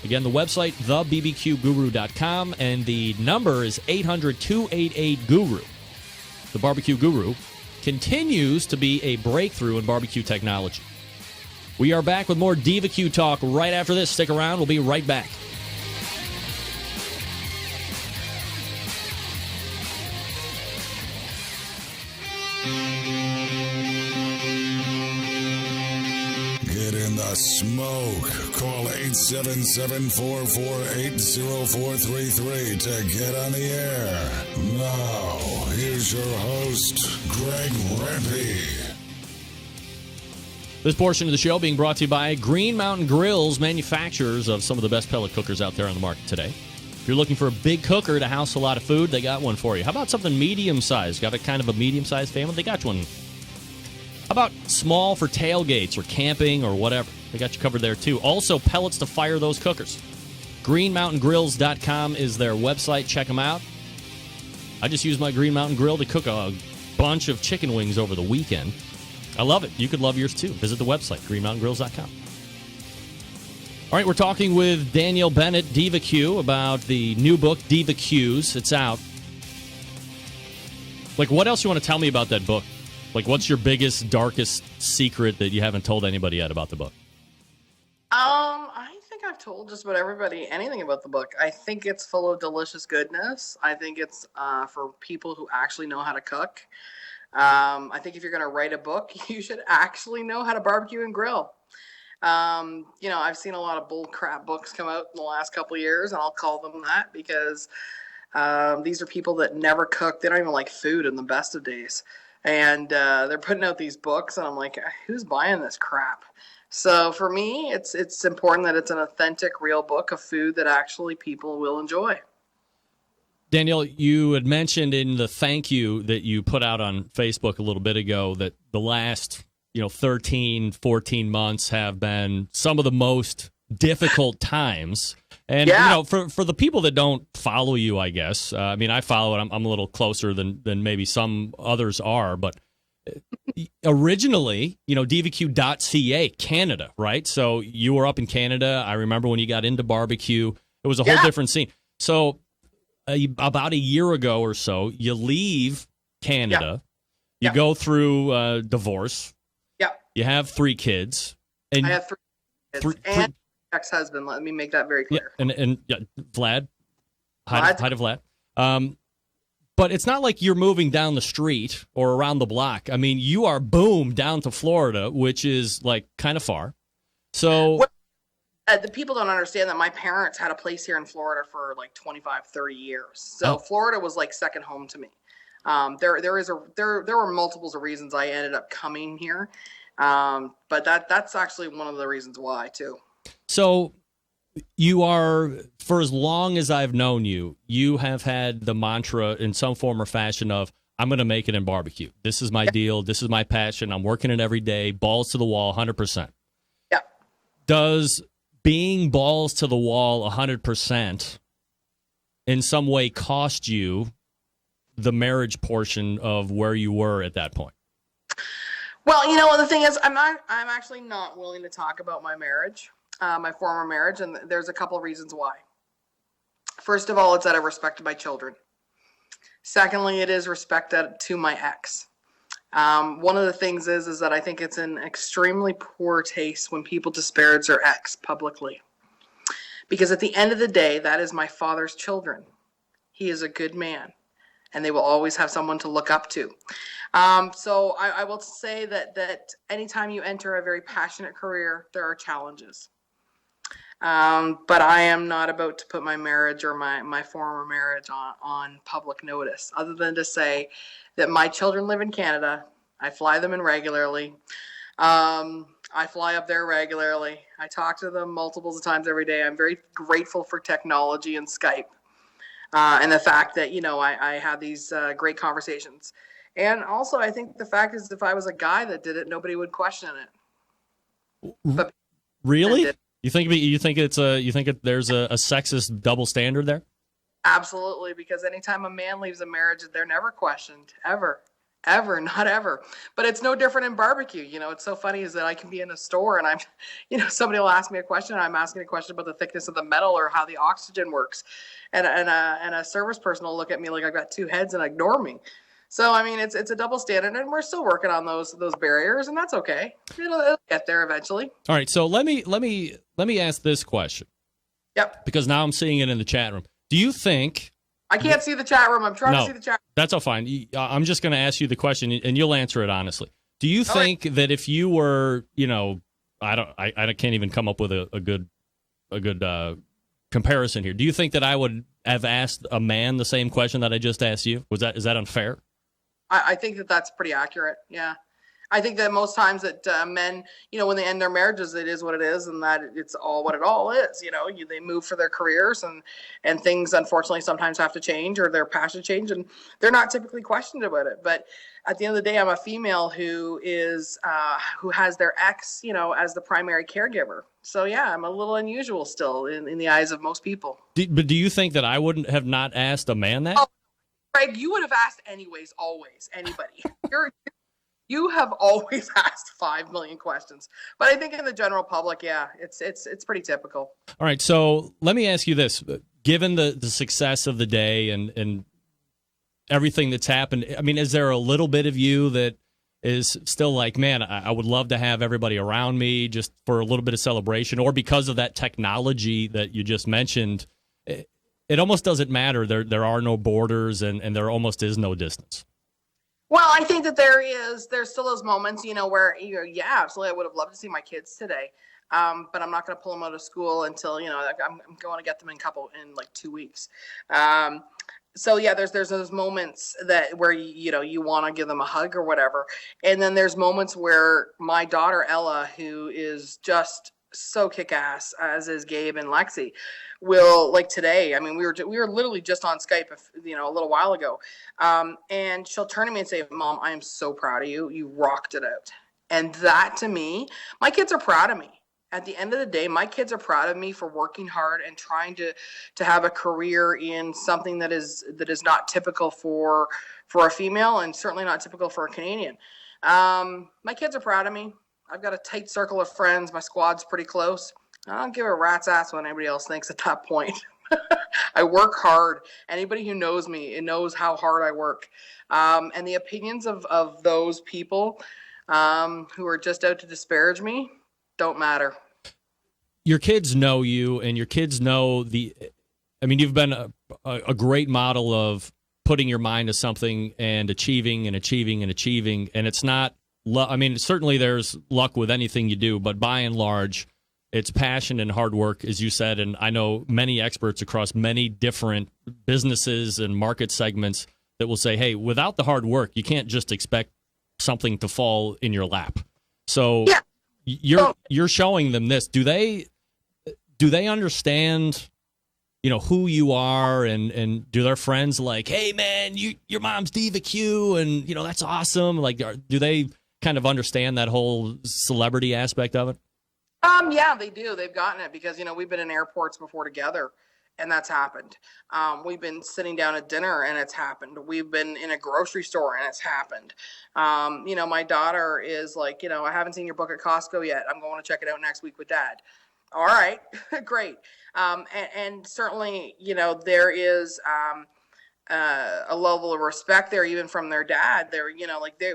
Again, the website, thebbqguru.com, and the number is 800-288-GURU. The Barbecue Guru continues to be a breakthrough in barbecue technology. We are back with more BBQ talk right after this. Stick around. We'll be right back. Get in the smoke. Call 877-448-0433 to get on the air. Now, here's your host, Greg Rempe. This portion of the show being brought to you by Green Mountain Grills, manufacturers of some of the best pellet cookers out there on the market today. If you're looking for a big cooker to house a lot of food, they got one for you. How about something medium-sized? Got a kind of a medium-sized family? They got one. How about small for tailgates or camping or whatever? They got you covered there, too. Also, pellets to fire those cookers. GreenMountainGrills.com is their website. Check them out. I just used my Green Mountain Grill to cook a bunch of chicken wings over the weekend. I love it. You could love yours, too. Visit the website, GreenMountainGrills.com. All right, we're talking with Danielle Bennett, BBQ, about the new book, BBQs. It's out. Like, what else you want to tell me about that book? Like, what's your biggest, darkest secret that you haven't told anybody yet about the book? I think I've told just about everybody anything about the book. I think it's full of delicious goodness. I think it's for people who actually know how to cook. I think if you're going to write a book, you should actually know how to barbecue and grill. I've seen a lot of bull crap books come out in the last couple of years, and I'll call them that because these are people that never cook. They don't even like food in the best of days. And they're putting out these books, and I'm like, who's buying this crap? So for me, it's important that it's an authentic, real book of food that actually people will enjoy. Danielle, you had mentioned in the thank you that you put out on Facebook a little bit ago that the last 13, 14 months have been some of the most difficult times. And, for the people that don't follow you, I guess, I follow it. I'm a little closer than maybe some others are. But originally, DVQ.ca, Canada, right? So you were up in Canada. I remember when you got into barbecue, it was a whole different scene. So about a year ago or so, you leave Canada. You go through divorce. Yeah. You have 3 kids. And I have 3 kids. And ex-husband. Let me make that very clear. Yeah, and Vlad. Hi to Vlad. But it's not like you're moving down the street or around the block. I mean, you are down to Florida, which is like kind of far. So the people don't understand that my parents had a place here in Florida for like 25, 30 years. So Florida was like second home to me. There were multiples of reasons I ended up coming here. But that's actually one of the reasons why too. So you are, for as long as I've known you, you have had the mantra in some form or fashion of, I'm going to make it in barbecue. This is my deal. This is my passion. I'm working it every day, balls to the wall, 100%. Yeah. Does being balls to the wall 100% in some way cost you the marriage portion of where you were at that point? Well, the thing is, I'm actually not willing to talk about my marriage, my former marriage, and there's a couple of reasons why. First of all, it's out of respect to my children. Secondly, it is respect to my ex. One of the things is that I think it's an extremely poor taste when people disparage their ex publicly. Because at the end of the day, that is my father's children. He is a good man, and they will always have someone to look up to. So I will say that anytime you enter a very passionate career, there are challenges. But I am not about to put my marriage or my former marriage on public notice, other than to say that my children live in Canada. I fly them in regularly. I fly up there regularly. I talk to them multiples of times every day. I'm very grateful for technology and Skype, and the fact that, I have these great conversations. And also, I think the fact is, if I was a guy that did it, nobody would question it. But really? You think there's a sexist double standard there? Absolutely, because anytime a man leaves a marriage, they're never questioned, ever, not ever. But it's no different in barbecue. It's so funny is that I can be in a store and I'm, somebody will ask me a question, and I'm asking a question about the thickness of the metal or how the oxygen works, and a service person will look at me like I've got two heads and ignore me. So, it's a double standard, and we're still working on those barriers, and that's okay. It'll get there eventually. All right, so let me ask this question. Yep. Because now I'm seeing it in the chat room. Do you think... I can't see the chat room. I'm trying to see the chat room. That's all fine. I'm just going to ask you the question, and you'll answer it honestly. Do you think that if you were, I can't even come up with a good comparison here. Do you think that I would have asked a man the same question that I just asked you? Is that unfair? I think that's pretty accurate. Yeah. I think that most times that men, when they end their marriages, it is what it is, and that it's all what it all is. They move for their careers, and things unfortunately sometimes have to change, or their passion change, and they're not typically questioned about it. But at the end of the day, I'm a female who has their ex, as the primary caregiver. So yeah, I'm a little unusual still in the eyes of most people. But do you think that I wouldn't have not asked a man that? Oh, Craig, you would have asked anyways, always, anybody. You have always asked 5 million questions. But I think in the general public, yeah, it's pretty typical. All right, so let me ask you this. Given the success of the day and everything that's happened, is there a little bit of you that is still like, man, I would love to have everybody around me just for a little bit of celebration, or because of that technology that you just mentioned, it almost doesn't matter. There are no borders, and there almost is no distance. Well, I think that there's still those moments, where yeah, absolutely, I would have loved to see my kids today, but I'm not going to pull them out of school until I'm going to get them in like 2 weeks. So yeah, there's those moments where you want to give them a hug or whatever, and then there's moments where my daughter Ella, who is just so kick-ass, as is Gabe and Lexi, will, like today, we were literally just on Skype a little while ago, and she'll turn to me and say, Mom, I am so proud of you. You rocked it out. And that, to me, my kids are proud of me. At the end of the day, my kids are proud of me for working hard and trying to have a career in something that is not typical for a female, and certainly not typical for a Canadian. My kids are proud of me. I've got a tight circle of friends. My squad's pretty close. I don't give a rat's ass what anybody else thinks at that point. I work hard. Anybody who knows me knows how hard I work. And the opinions of those people who are just out to disparage me don't matter. Your kids know you, and your kids know you've been a great model of putting your mind to something and achieving and achieving and achieving. And it's not, certainly there's luck with anything you do, but by and large, it's passion and hard work, as you said. And I know many experts across many different businesses and market segments that will say, hey, without the hard work, you can't just expect something to fall in your lap. So yeah. You're showing them this. Do they, do they understand, who you are, and do their friends like, hey man, your mom's BBQ, and that's awesome. Like, do they kind of understand that whole celebrity aspect of it? Yeah, they do. They've gotten it because, we've been in airports before together, and that's happened. We've been sitting down at dinner, and it's happened. We've been in a grocery store, and it's happened. My daughter is like, I haven't seen your book at Costco yet. I'm going to check it out next week with Dad. All right, great. And certainly, there is a level of respect there, even from their dad. They're,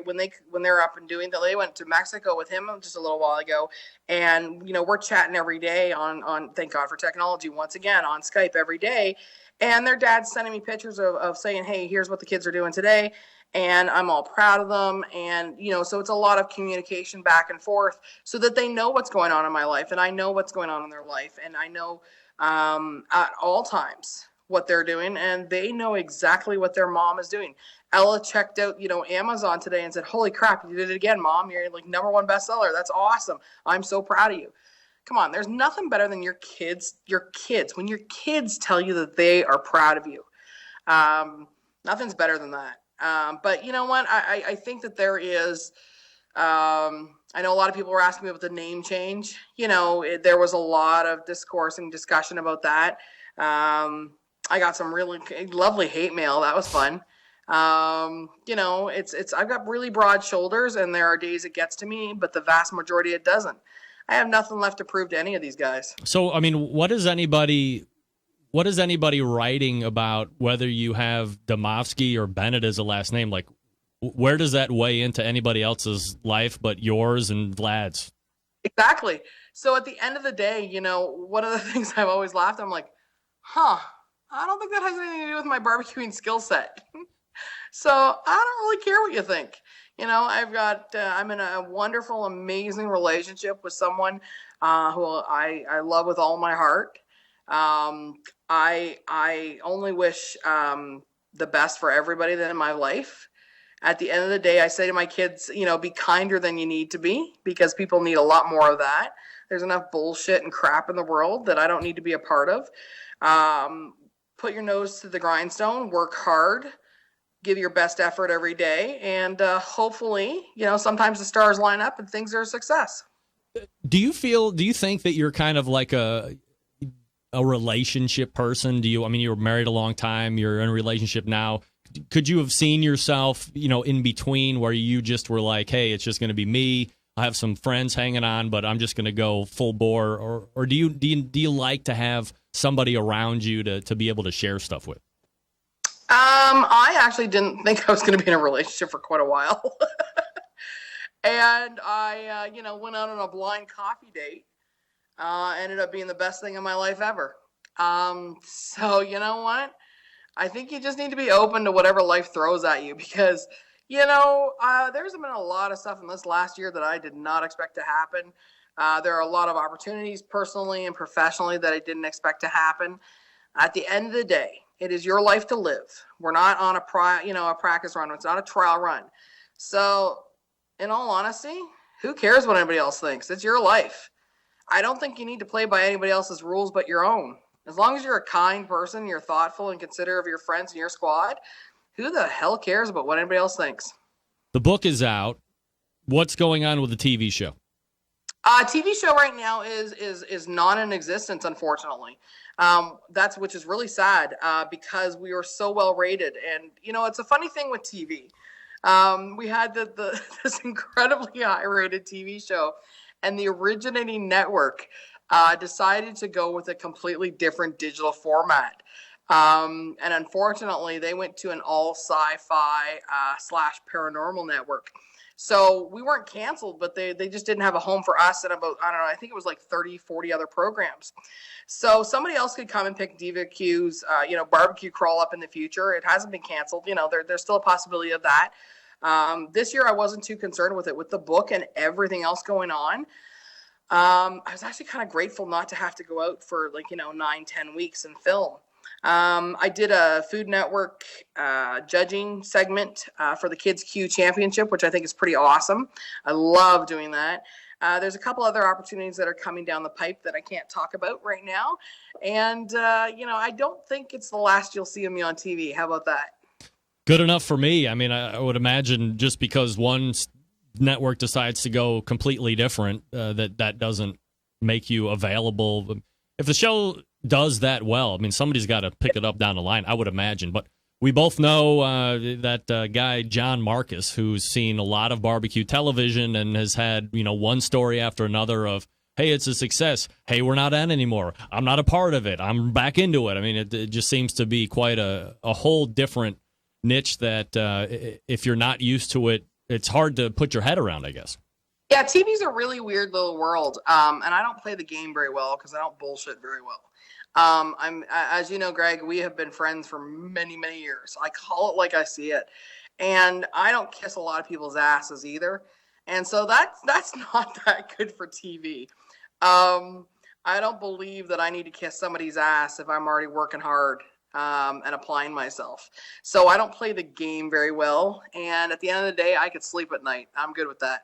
when they're up and doing that, they went to Mexico with him just a little while ago, and we're chatting every day on thank God for technology once again on Skype every day, and their dad's sending me pictures of saying, hey, here's what the kids are doing today, and I'm all proud of them, and so it's a lot of communication back and forth so that they know what's going on in my life, and I know what's going on in their life, and I know at all times what they're doing, and they know exactly what their mom is doing. Ella checked out, Amazon today and said, holy crap, you did it again, Mom. You're like #1 bestseller. That's awesome. I'm so proud of you. Come on, there's nothing better than your kids, when your kids tell you that they are proud of you. Nothing's better than that. But you know what? I think that there is, I know a lot of people were asking me about the name change. There was a lot of discourse and discussion about that. I got some really lovely hate mail. That was fun. I've got really broad shoulders, and there are days it gets to me, but the vast majority it doesn't. I have nothing left to prove to any of these guys. So, I mean, what is anybody writing about whether you have Domofsky or Bennett as a last name? Like, where does that weigh into anybody else's life but yours and Vlad's? Exactly. So at the end of the day, one of the things I've always laughed, I'm like, I don't think that has anything to do with my barbecuing skill set. So I don't really care what you think. I'm in a wonderful, amazing relationship with someone who I love with all my heart. I only wish the best for everybody that in my life. At the end of the day, I say to my kids, be kinder than you need to be, because people need a lot more of that. There's enough bullshit and crap in the world that I don't need to be a part of. Put your nose to the grindstone, work hard, give your best effort every day, and hopefully, sometimes the stars line up and things are a success. Do you think that you're kind of like a relationship person? You were married a long time, you're in a relationship now. Could you have seen yourself, in between, where you just were like, hey, it's just going to be me, I have some friends hanging on, but I'm just going to go full bore? Or do you like to have somebody around you to be able to share stuff with? I actually didn't think I was going to be in a relationship for quite a while. And I, went out on a blind coffee date. Ended up being the best thing in my life ever. So you know what? I think you just need to be open to whatever life throws at you, because, there's been a lot of stuff in this last year that I did not expect to happen. There are a lot of opportunities personally and professionally that I didn't expect to happen. At the end of the day, it is your life to live. We're not on a practice run. It's not a trial run. So in all honesty, who cares what anybody else thinks? It's your life. I don't think you need to play by anybody else's rules but your own. As long as you're a kind person, you're thoughtful and considerate of your friends and your squad, who the hell cares about what anybody else thinks? The book is out. What's going on with the TV show? TV show right now is not in existence, unfortunately. Which is really sad, because we were so well rated. And, it's a funny thing with TV. We had this incredibly high rated TV show, and the originating network decided to go with a completely different digital format. And unfortunately, they went to an all sci-fi / paranormal network. So we weren't canceled, but they just didn't have a home for us and about, I don't know, I think it was like 30, 40 other programs. So somebody else could come and pick BBQ's, barbecue crawl up in the future. It hasn't been canceled. There's still a possibility of that. This year I wasn't too concerned with it. With the book and everything else going on, I was actually kind of grateful not to have to go out for 9-10 weeks and film. I did a Food Network judging segment for the Kids Q Championship, which I think is pretty awesome. I love doing that. There's a couple other opportunities that are coming down the pipe that I can't talk about right now. And, I don't think it's the last you'll see of me on TV. How about that? Good enough for me. I mean, I would imagine just because one network decides to go completely different, that doesn't make you available. If the show does that well, I mean, somebody's got to pick it up down the line, I would imagine. But we both know that guy, John Marcus, who's seen a lot of barbecue television and has had, one story after another of, hey, it's a success. Hey, we're not on anymore. I'm not a part of it. I'm back into it. I mean, it just seems to be quite a whole different niche that if you're not used to it, it's hard to put your head around, I guess. Yeah, TV's a really weird little world, and I don't play the game very well because I don't bullshit very well. As you know, Greg, we have been friends for many, many years. I call it like I see it, and I don't kiss a lot of people's asses either, and so that's not that good for TV. I don't believe that I need to kiss somebody's ass if I'm already working hard and applying myself. So I don't play the game very well, and at the end of the day, I could sleep at night. I'm good with that.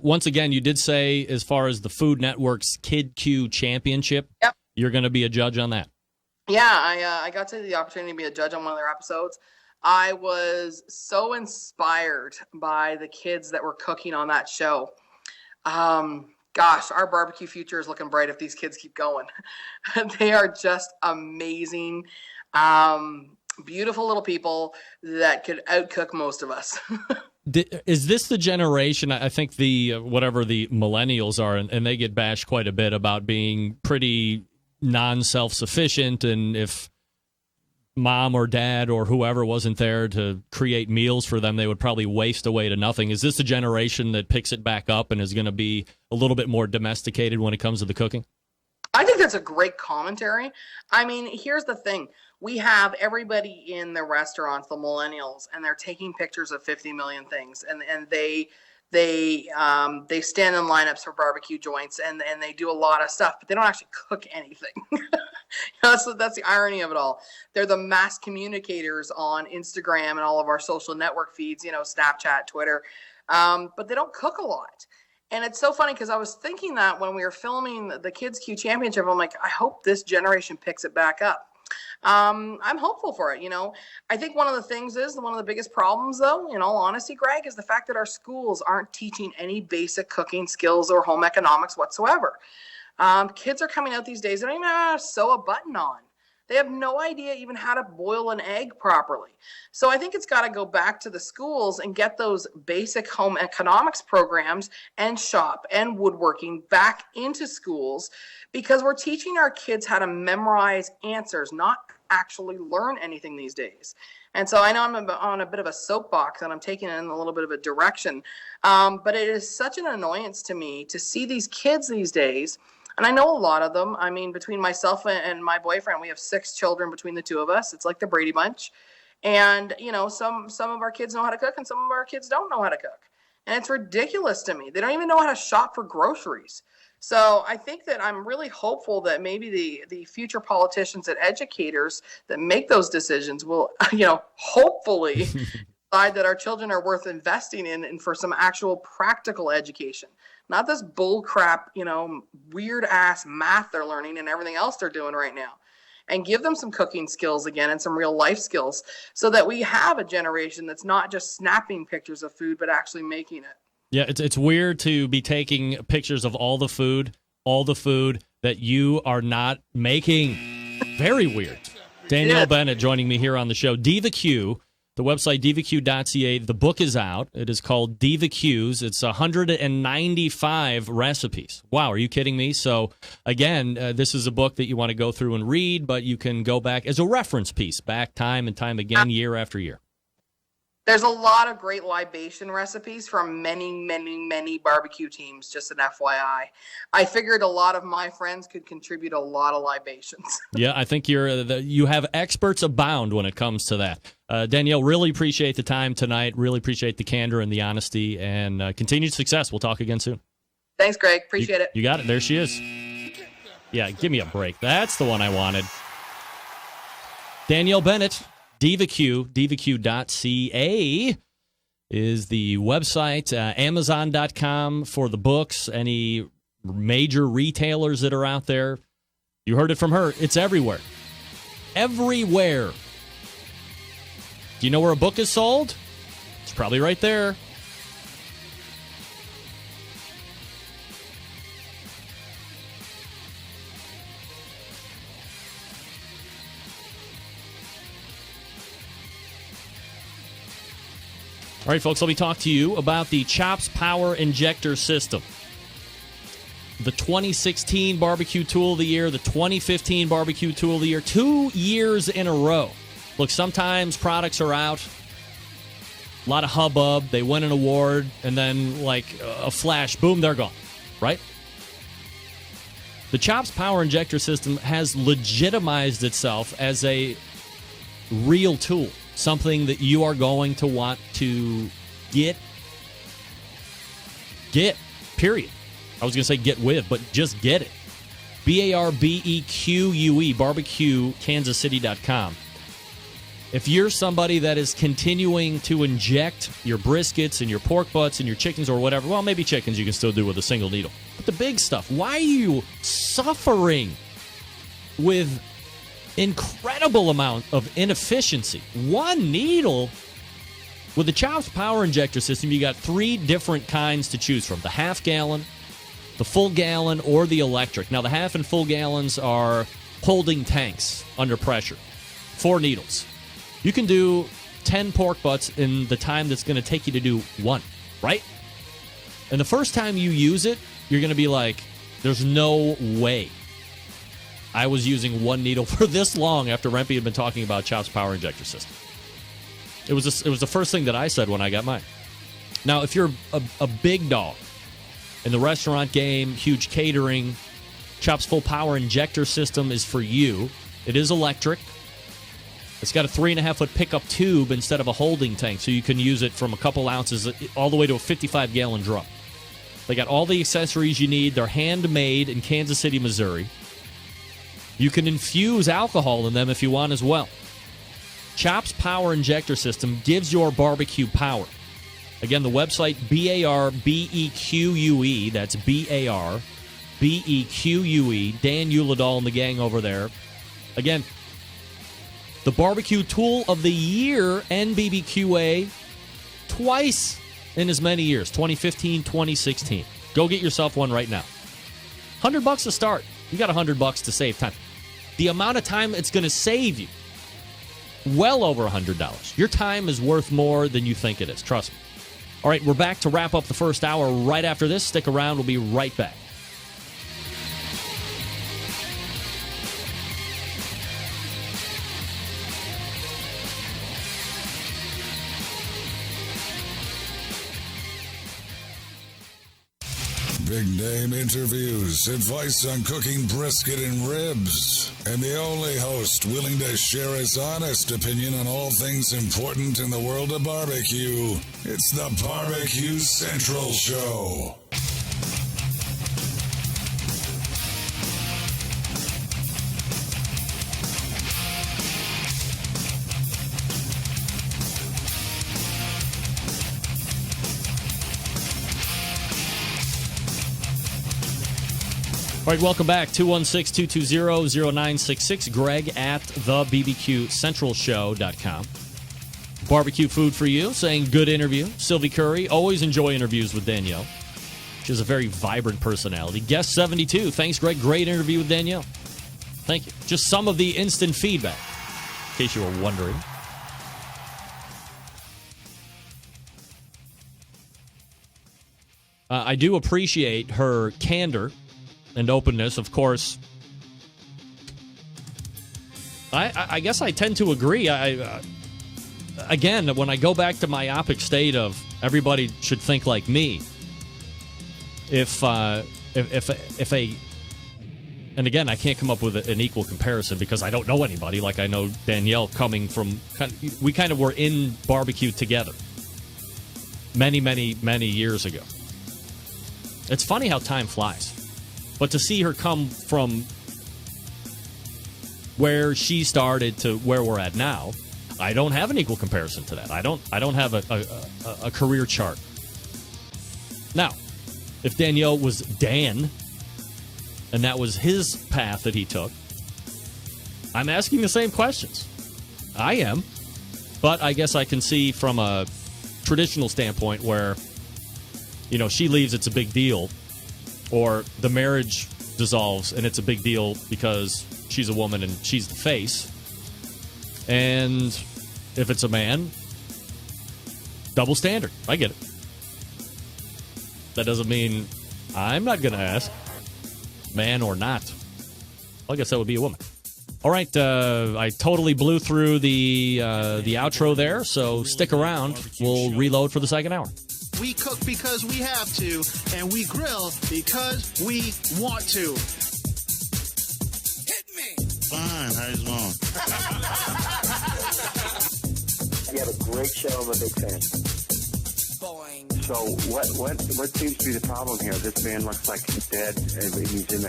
Once again, you did say, as far as the Food Network's Kid Q Championship, yep, you're going to be a judge on that. Yeah, I got the opportunity to be a judge on one of their episodes. I was so inspired by the kids that were cooking on that show. Gosh, our barbecue future is looking bright if these kids keep going. They are just amazing, beautiful little people that could outcook most of us. Is this the generation? I think whatever the millennials are, and they get bashed quite a bit about being pretty non-self-sufficient, and if mom or dad or whoever wasn't there to create meals for them, they would probably waste away to nothing. Is this a generation that picks it back up and is going to be a little bit more domesticated when it comes to the cooking? I think that's a great commentary. I mean, here's the thing. We have everybody in the restaurants, the millennials, and they're taking pictures of 50 million things, and they stand in lineups for barbecue joints, and they do a lot of stuff, but they don't actually cook anything. So that's the irony of it all. They're the mass communicators on Instagram and all of our social network feeds, Snapchat, Twitter, but they don't cook a lot. And it's so funny because I was thinking that when we were filming the Kids Q Championship, I'm like, I hope this generation picks it back up. I'm hopeful for it. I think one of the things one of the biggest problems, though, in all honesty, Greg, is the fact that our schools aren't teaching any basic cooking skills or home economics whatsoever. Kids are coming out these days, they don't even know how to sew a button on. They have no idea even how to boil an egg properly. So I think it's got to go back to the schools and get those basic home economics programs and shop and woodworking back into schools, because we're teaching our kids how to memorize answers, not actually learn anything these days. And so I know I'm on a bit of a soapbox and I'm taking it in a little bit of a direction, but it is such an annoyance to me to see these kids these days. And I know a lot of them. I mean, between myself and my boyfriend, we have 6 children between the two of us. It's like the Brady Bunch. And, some of our kids know how to cook and some of our kids don't know how to cook. And it's ridiculous to me. They don't even know how to shop for groceries. So I think that I'm really hopeful that maybe the future politicians and educators that make those decisions will, hopefully decide that our children are worth investing in and for some actual practical education. Not this bull crap, weird ass math they're learning and everything else they're doing right now. And give them some cooking skills again and some real life skills so that we have a generation that's not just snapping pictures of food, but actually making it. Yeah, it's weird to be taking pictures of all the food that you are not making. Very weird. Danielle Bennett joining me here on the show. BBQ. The website, BBQ.ca. The book is out. It is called BBQs. It's 195 recipes. Wow, are you kidding me? So, again, this is a book that you want to go through and read, but you can go back as a reference piece, back time and time again, year after year. There's a lot of great libation recipes from many, many, many barbecue teams, just an FYI. I figured a lot of my friends could contribute a lot of libations. Yeah, I think you have experts abound when it comes to that. Danielle, really appreciate the time tonight. Really appreciate the candor and the honesty, and continued success. We'll talk again soon. Thanks, Greg. Appreciate it. You got it. There she is. Yeah, give me a break. That's the one I wanted. Danielle Bennett. BBQ, BBQ.ca. is the website. Amazon.com for the books. Any major retailers that are out there. You heard it from her. It's everywhere. Everywhere. Do you know where a book is sold? It's probably right there. All right, folks, let me talk to you about the Chops Power Injector System. The 2016 Barbecue Tool of the Year, the 2015 Barbecue Tool of the Year, 2 years in a row. Look, sometimes products are out, a lot of hubbub, they win an award, and then like a flash, boom, they're gone, right? The Chops Power Injector System has legitimized itself as a real tool, something that you are going to want to get, period. I was going to say get with, but just get it. BARBEQUE, barbecuekansascity.com. If you're somebody that is continuing to inject your briskets and your pork butts and your chickens or whatever, well, maybe chickens you can still do with a single needle. But the big stuff, why are you suffering with incredible amount of inefficiency? One needle? With the Chops Power Injector System, you got 3 different kinds to choose from. The half gallon, the full gallon, or the electric. Now, the half and full gallons are holding tanks under pressure. 4 needles. You can do 10 pork butts in the time that's going to take you to do 1, right? And the first time you use it, you're going to be like, there's no way I was using 1 needle for this long after Rempe had been talking about Chops Power Injector System. It was the first thing that I said when I got mine. Now, if you're a big dog in the restaurant game, huge catering, Chops Full Power Injector System is for you. It is electric. It's got a 3.5-foot pickup tube instead of a holding tank, so you can use it from a couple ounces all the way to a 55-gallon drum. They got all the accessories you need. They're handmade in Kansas City, Missouri. You can infuse alcohol in them if you want as well. Chops Power Injector System gives your barbecue power. Again, the website, BARBEQUE, that's BARBEQUE, Dan Uladol and the gang over there. Again, the Barbecue Tool of the Year, NBBQA, twice in as many years, 2015, 2016. Go get yourself one right now. $100 to start. You got $100 to save time. The amount of time it's going to save you, well over $100. Your time is worth more than you think it is. Trust me. All right, we're back to wrap up the first hour right after this. Stick around. We'll be right back. Big name interviews, advice on cooking brisket and ribs, and the only host willing to share his honest opinion on all things important in the world of barbecue. It's the Barbecue Central Show. All right, welcome back. 216-220-0966. Greg at thebbqcentralshow.com. Barbecue food for you, saying good interview. Sylvie Curry, always enjoy interviews with Danielle. She has a very vibrant personality. Guest 72, thanks, Greg. Great interview with Danielle. Thank you. Just some of the instant feedback, in case you were wondering. I do appreciate her candor and openness, of course. I guess I tend to agree. Again, when I go back to myopic state of everybody should think like me, if a, and again, I can't come up with an equal comparison because I don't know anybody like I know Danielle coming from. We kind of were in barbecue together many, many, many years ago. It's funny how time flies. But to see her come from where she started to where we're at now, I don't have an equal comparison to that. I don't have a career chart. Now, if Danielle was Dan, and that was his path that he took, I'm asking the same questions. I am. But I guess I can see from a traditional standpoint where, she leaves, it's a big deal. Or the marriage dissolves, and it's a big deal because she's a woman and she's the face. And if it's a man, double standard. I get it. That doesn't mean I'm not going to ask, man or not. Well, I guess that would be a woman. All right, I totally blew through the outro there, so stick around. We'll reload for the second hour. We cook because we have to, and we grill because we want to. Hit me! Fine, how you doing? You have a great show. I'm a big fan. Boing. So what seems to be the problem here? This man looks like he's dead, and he's in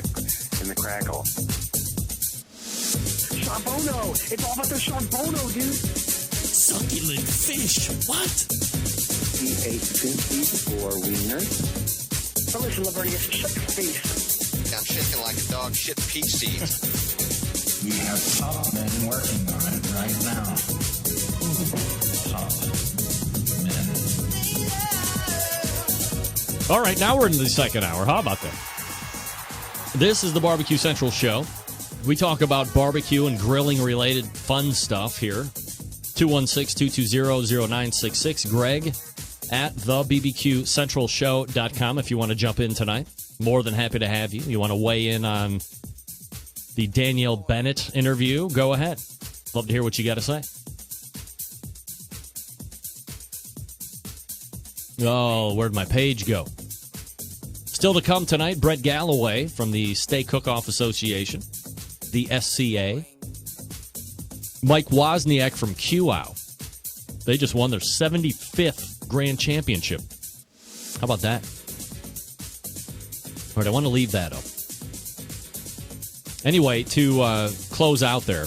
the crackle. Sean Bono! It's all about the Sean Bono, dude! Succulent fish, what? He ate 54 wieners. Oh, listen, Liberty, it's a shit face. I'm shaking like a dog shit pea seed. We have top men working on it right now. Top men. All right, now we're in the second hour. How about that? This is the Barbecue Central Show. We talk about barbecue and grilling-related fun stuff here. 216-220-0966. Greg at thebbqcentralshow.com if you want to jump in tonight. More than happy to have you. You want to weigh in on the Danielle Bennett interview? Go ahead. Love to hear what you got to say. Oh, where'd my page go? Still to come tonight, Brett Galloway from the Steak Cook-Off Association, the SCA. Mike Wozniak from QOW. They just won their 75th Grand Championship. How about that? All right, I want to leave that up. Anyway, to close out there,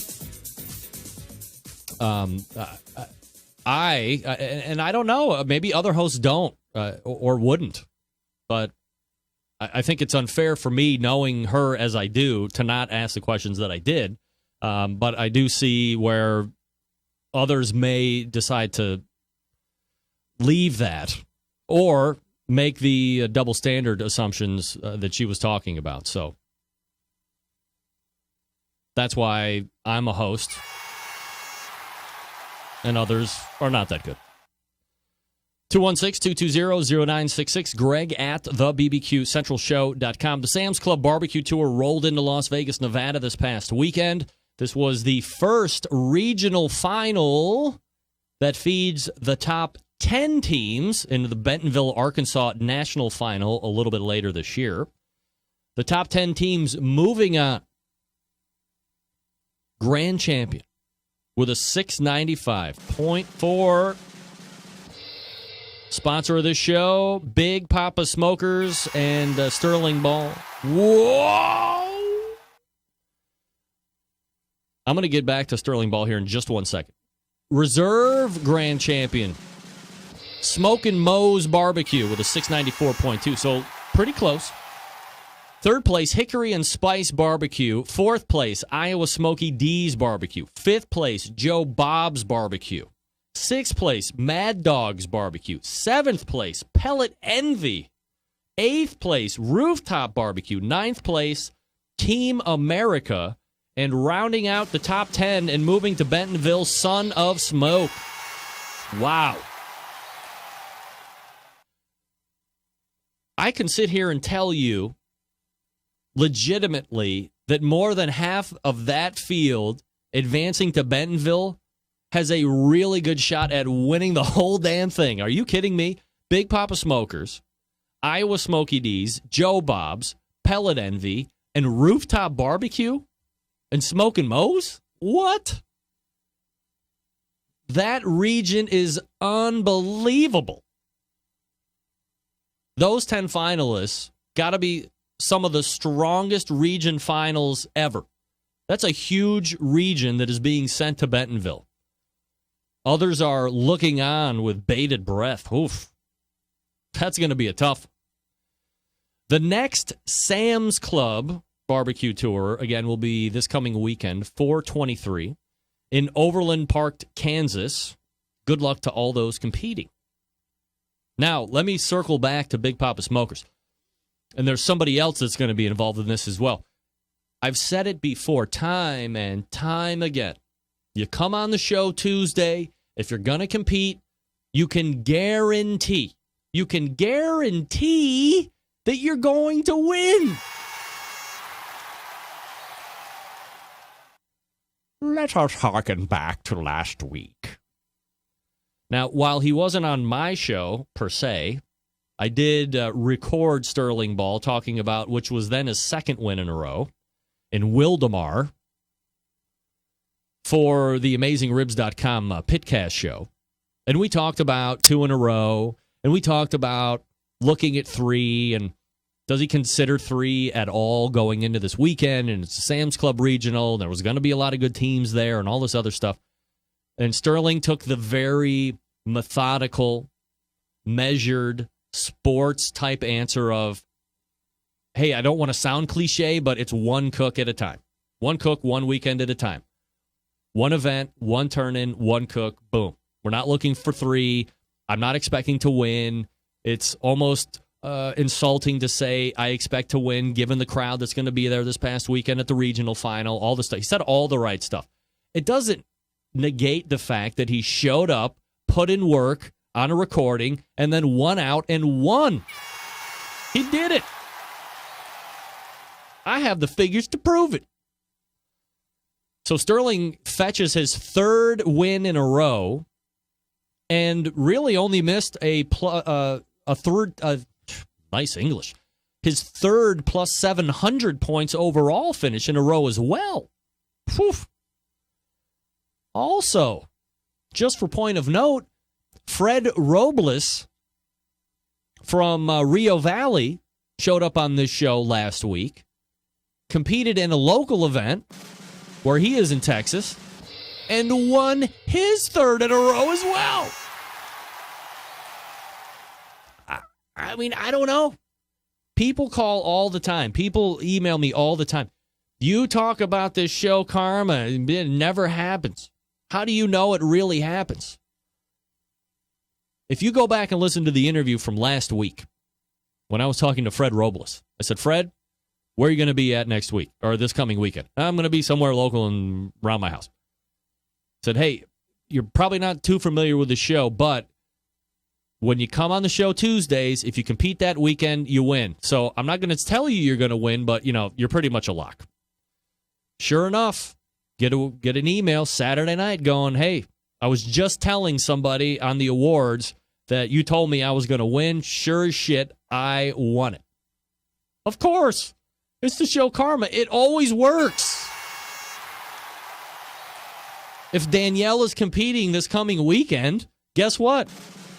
I don't know, maybe other hosts don't or wouldn't, but I think it's unfair for me, knowing her as I do, to not ask the questions that I did. But I do see where others may decide to leave that or make the double standard assumptions that she was talking about. So that's why I'm a host and others are not that good. 216-220-0966. Greg at thebbqcentralshow.com. The Sam's Club Barbecue Tour rolled into Las Vegas, Nevada this past weekend. This was the first regional final that feeds the top 10 teams into the Bentonville, Arkansas National Final a little bit later this year. The top 10 teams moving on. Grand champion with a 695.4. Sponsor of this show, Big Papa Smokers and Sterling Ball. Whoa! I'm going to get back to Sterling Ball here in just 1 second. Reserve Grand Champion, Smokin' Moe's Barbecue with a 694.2, so pretty close. Third place, Hickory and Spice Barbecue. Fourth place, Iowa Smoky D's Barbecue. Fifth place, Joe Bob's Barbecue. Sixth place, Mad Dog's Barbecue. Seventh place, Pellet Envy. Eighth place, Rooftop Barbecue. Ninth place, Team America. And rounding out the top 10 and moving to Bentonville, Son of Smoke. Wow. I can sit here and tell you legitimately that more than half of that field advancing to Bentonville has a really good shot at winning the whole damn thing. Are you kidding me? Big Papa Smokers, Iowa Smoky D's, Joe Bob's, Pellet Envy, and Rooftop Barbecue? And Smokin' Moe's? What? That region is unbelievable. Those 10 finalists got to be some of the strongest region finals ever. That's a huge region that is being sent to Bentonville. Others are looking on with bated breath. Oof. That's going to be a tough. The next Sam's Club barbecue tour, again, will be this coming weekend, 4/23, in Overland Park, Kansas. Good luck to all those competing. Now, let me circle back to Big Papa Smokers. And there's somebody else that's going to be involved in this as well. I've said it before, time and time again. You come on the show Tuesday, if you're going to compete, you can guarantee that you're going to win. Let us harken back to last week. Now, while he wasn't on my show, per se, I did record Sterling Ball talking about, which was then his second win in a row, in Wildemar for the AmazingRibs.com Pitcast show. And we talked about 2 in a row, and we talked about looking at 3, and does he consider 3 at all going into this weekend? And it's a Sam's Club Regional. There was going to be a lot of good teams there and all this other stuff. And Sterling took the very methodical, measured, sports-type answer of, hey, I don't want to sound cliche, but it's one cook at a time. One cook, one weekend at a time. One event, one turn-in, one cook, boom. We're not looking for 3. I'm not expecting to win. It's almost insulting to say I expect to win given the crowd that's going to be there this past weekend at the regional final, all this stuff. He said all the right stuff. It doesn't negate the fact that he showed up, put in work on a recording, and then won out and won. He did it. I have the figures to prove it. So Sterling fetches his 3rd win in a row and really only missed a third, nice English, his 3rd plus 700 points overall finish in a row as well. Whew. Also, just for point of note, Fred Robles from Rio Valley showed up on this show last week, competed in a local event where he is in Texas, and won his 3rd in a row as well. I mean, I don't know. People call all the time. People email me all the time. You talk about this show, Karma, it never happens. How do you know it really happens? If you go back and listen to the interview from last week, when I was talking to Fred Robles, I said, Fred, where are you going to be at next week or this coming weekend? I'm going to be somewhere local and around my house. I said, hey, you're probably not too familiar with the show, but when you come on the show Tuesdays, if you compete that weekend, you win. So I'm not going to tell you you're going to win, but, you're pretty much a lock. Sure enough, get an email Saturday night going, hey, I was just telling somebody on the awards that you told me I was going to win. Sure as shit, I won it. Of course. It's the show Karma. It always works. If Danielle is competing this coming weekend, guess what?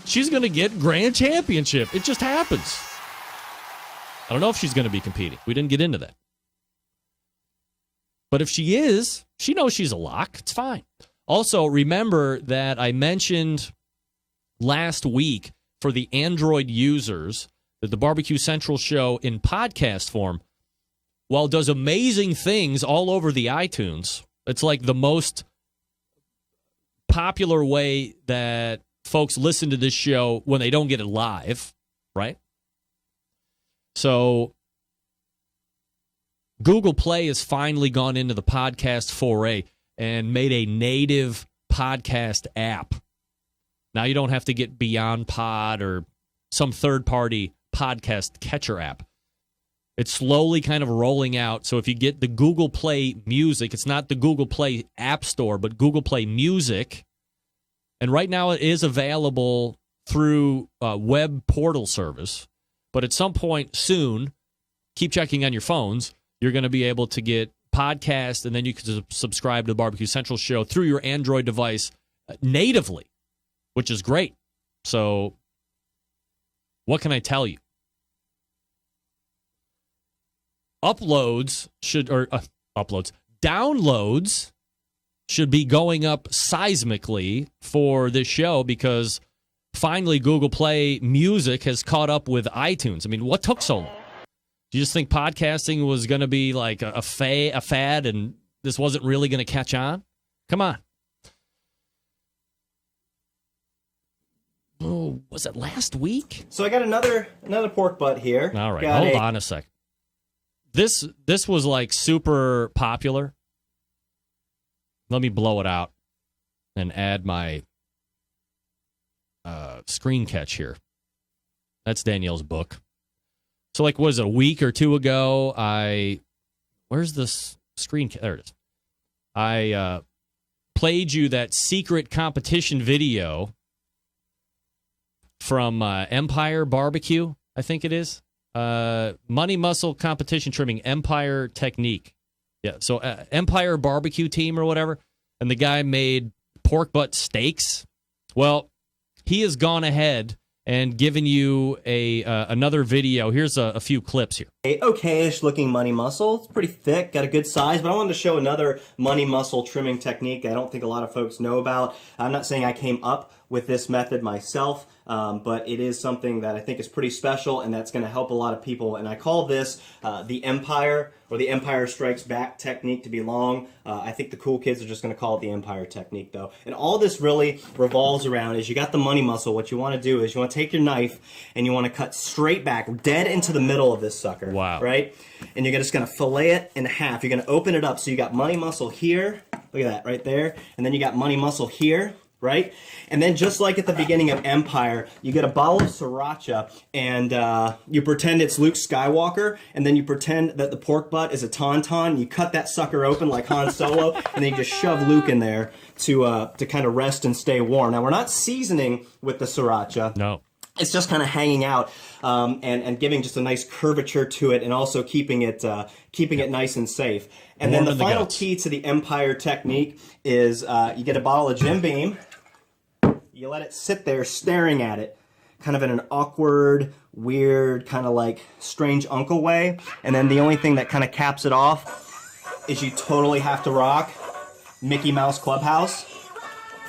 She's going to get grand championship. It just happens. I don't know if she's going to be competing. We didn't get into that. But if she is, she knows she's a lock. It's fine. Also, remember that I mentioned last week for the Android users that the Barbecue Central show in podcast form, while it does amazing things all over the iTunes, it's like the most popular way that folks listen to this show when they don't get it live, right? So Google Play has finally gone into the podcast foray and made a native podcast app. Now you don't have to get Beyond Pod or some third-party podcast catcher app. It's slowly kind of rolling out. So if you get the Google Play Music, it's not the Google Play App Store, but Google Play Music. And right now it is available through a web portal service. But at some point soon, keep checking on your phones, you're going to be able to get podcasts, and then you can subscribe to the Barbecue Central show through your Android device natively, which is great. So what can I tell you? Downloads should be going up seismically for this show because finally Google Play Music has caught up with iTunes. I mean, what took so long? Do you just think podcasting was going to be like a fad and this wasn't really going to catch on? Come on. Oh, was it last week? So I got another pork butt here. All right, hold on a sec. This was like super popular. Let me blow it out and add my screen catch here. That's Danielle's book. So like, was it a week or two ago? Where's this screen? There it is. I played you that secret competition video from Empire BBQ, I think it is. Money Muscle Competition Trimming, Empire Technique. Yeah, so Empire BBQ team or whatever, and the guy made pork butt steaks. Well, he has gone ahead and given you another video. Here's a few clips here. Okay-ish looking money muscle. It's pretty thick, got a good size, but I wanted to show another money muscle trimming technique I don't think a lot of folks know about. I'm not saying I came up with this method myself, but it is something that I think is pretty special and that's going to help a lot of people. And I call this the Empire or the Empire Strikes Back technique to be long. I think the cool kids are just going to call it the Empire technique though. And all this really revolves around is you got the money muscle. What you want to do is you want to take your knife and you want to cut straight back, dead into the middle of this sucker. Wow. Right? And you're just going to fillet it in half. You're going to open it up. So you got money muscle here. Look at that right there. And then you got money muscle here. Right? And then just like at the beginning of Empire, you get a bottle of sriracha and you pretend it's Luke Skywalker and then you pretend that the pork butt is a tauntaun. You cut that sucker open like Han Solo and then you just shove Luke in there to kind of rest and stay warm. Now, we're not seasoning with the sriracha. No. It's just kind of hanging out and giving just a nice curvature to it and also keeping it nice and safe. And Warm then the final guts. key to the Empire technique is you get a bottle of Jim Beam. You let it sit there staring at it, kind of in an awkward, weird, kind of like strange uncle way. And then the only thing that kind of caps it off is you totally have to rock Mickey Mouse Clubhouse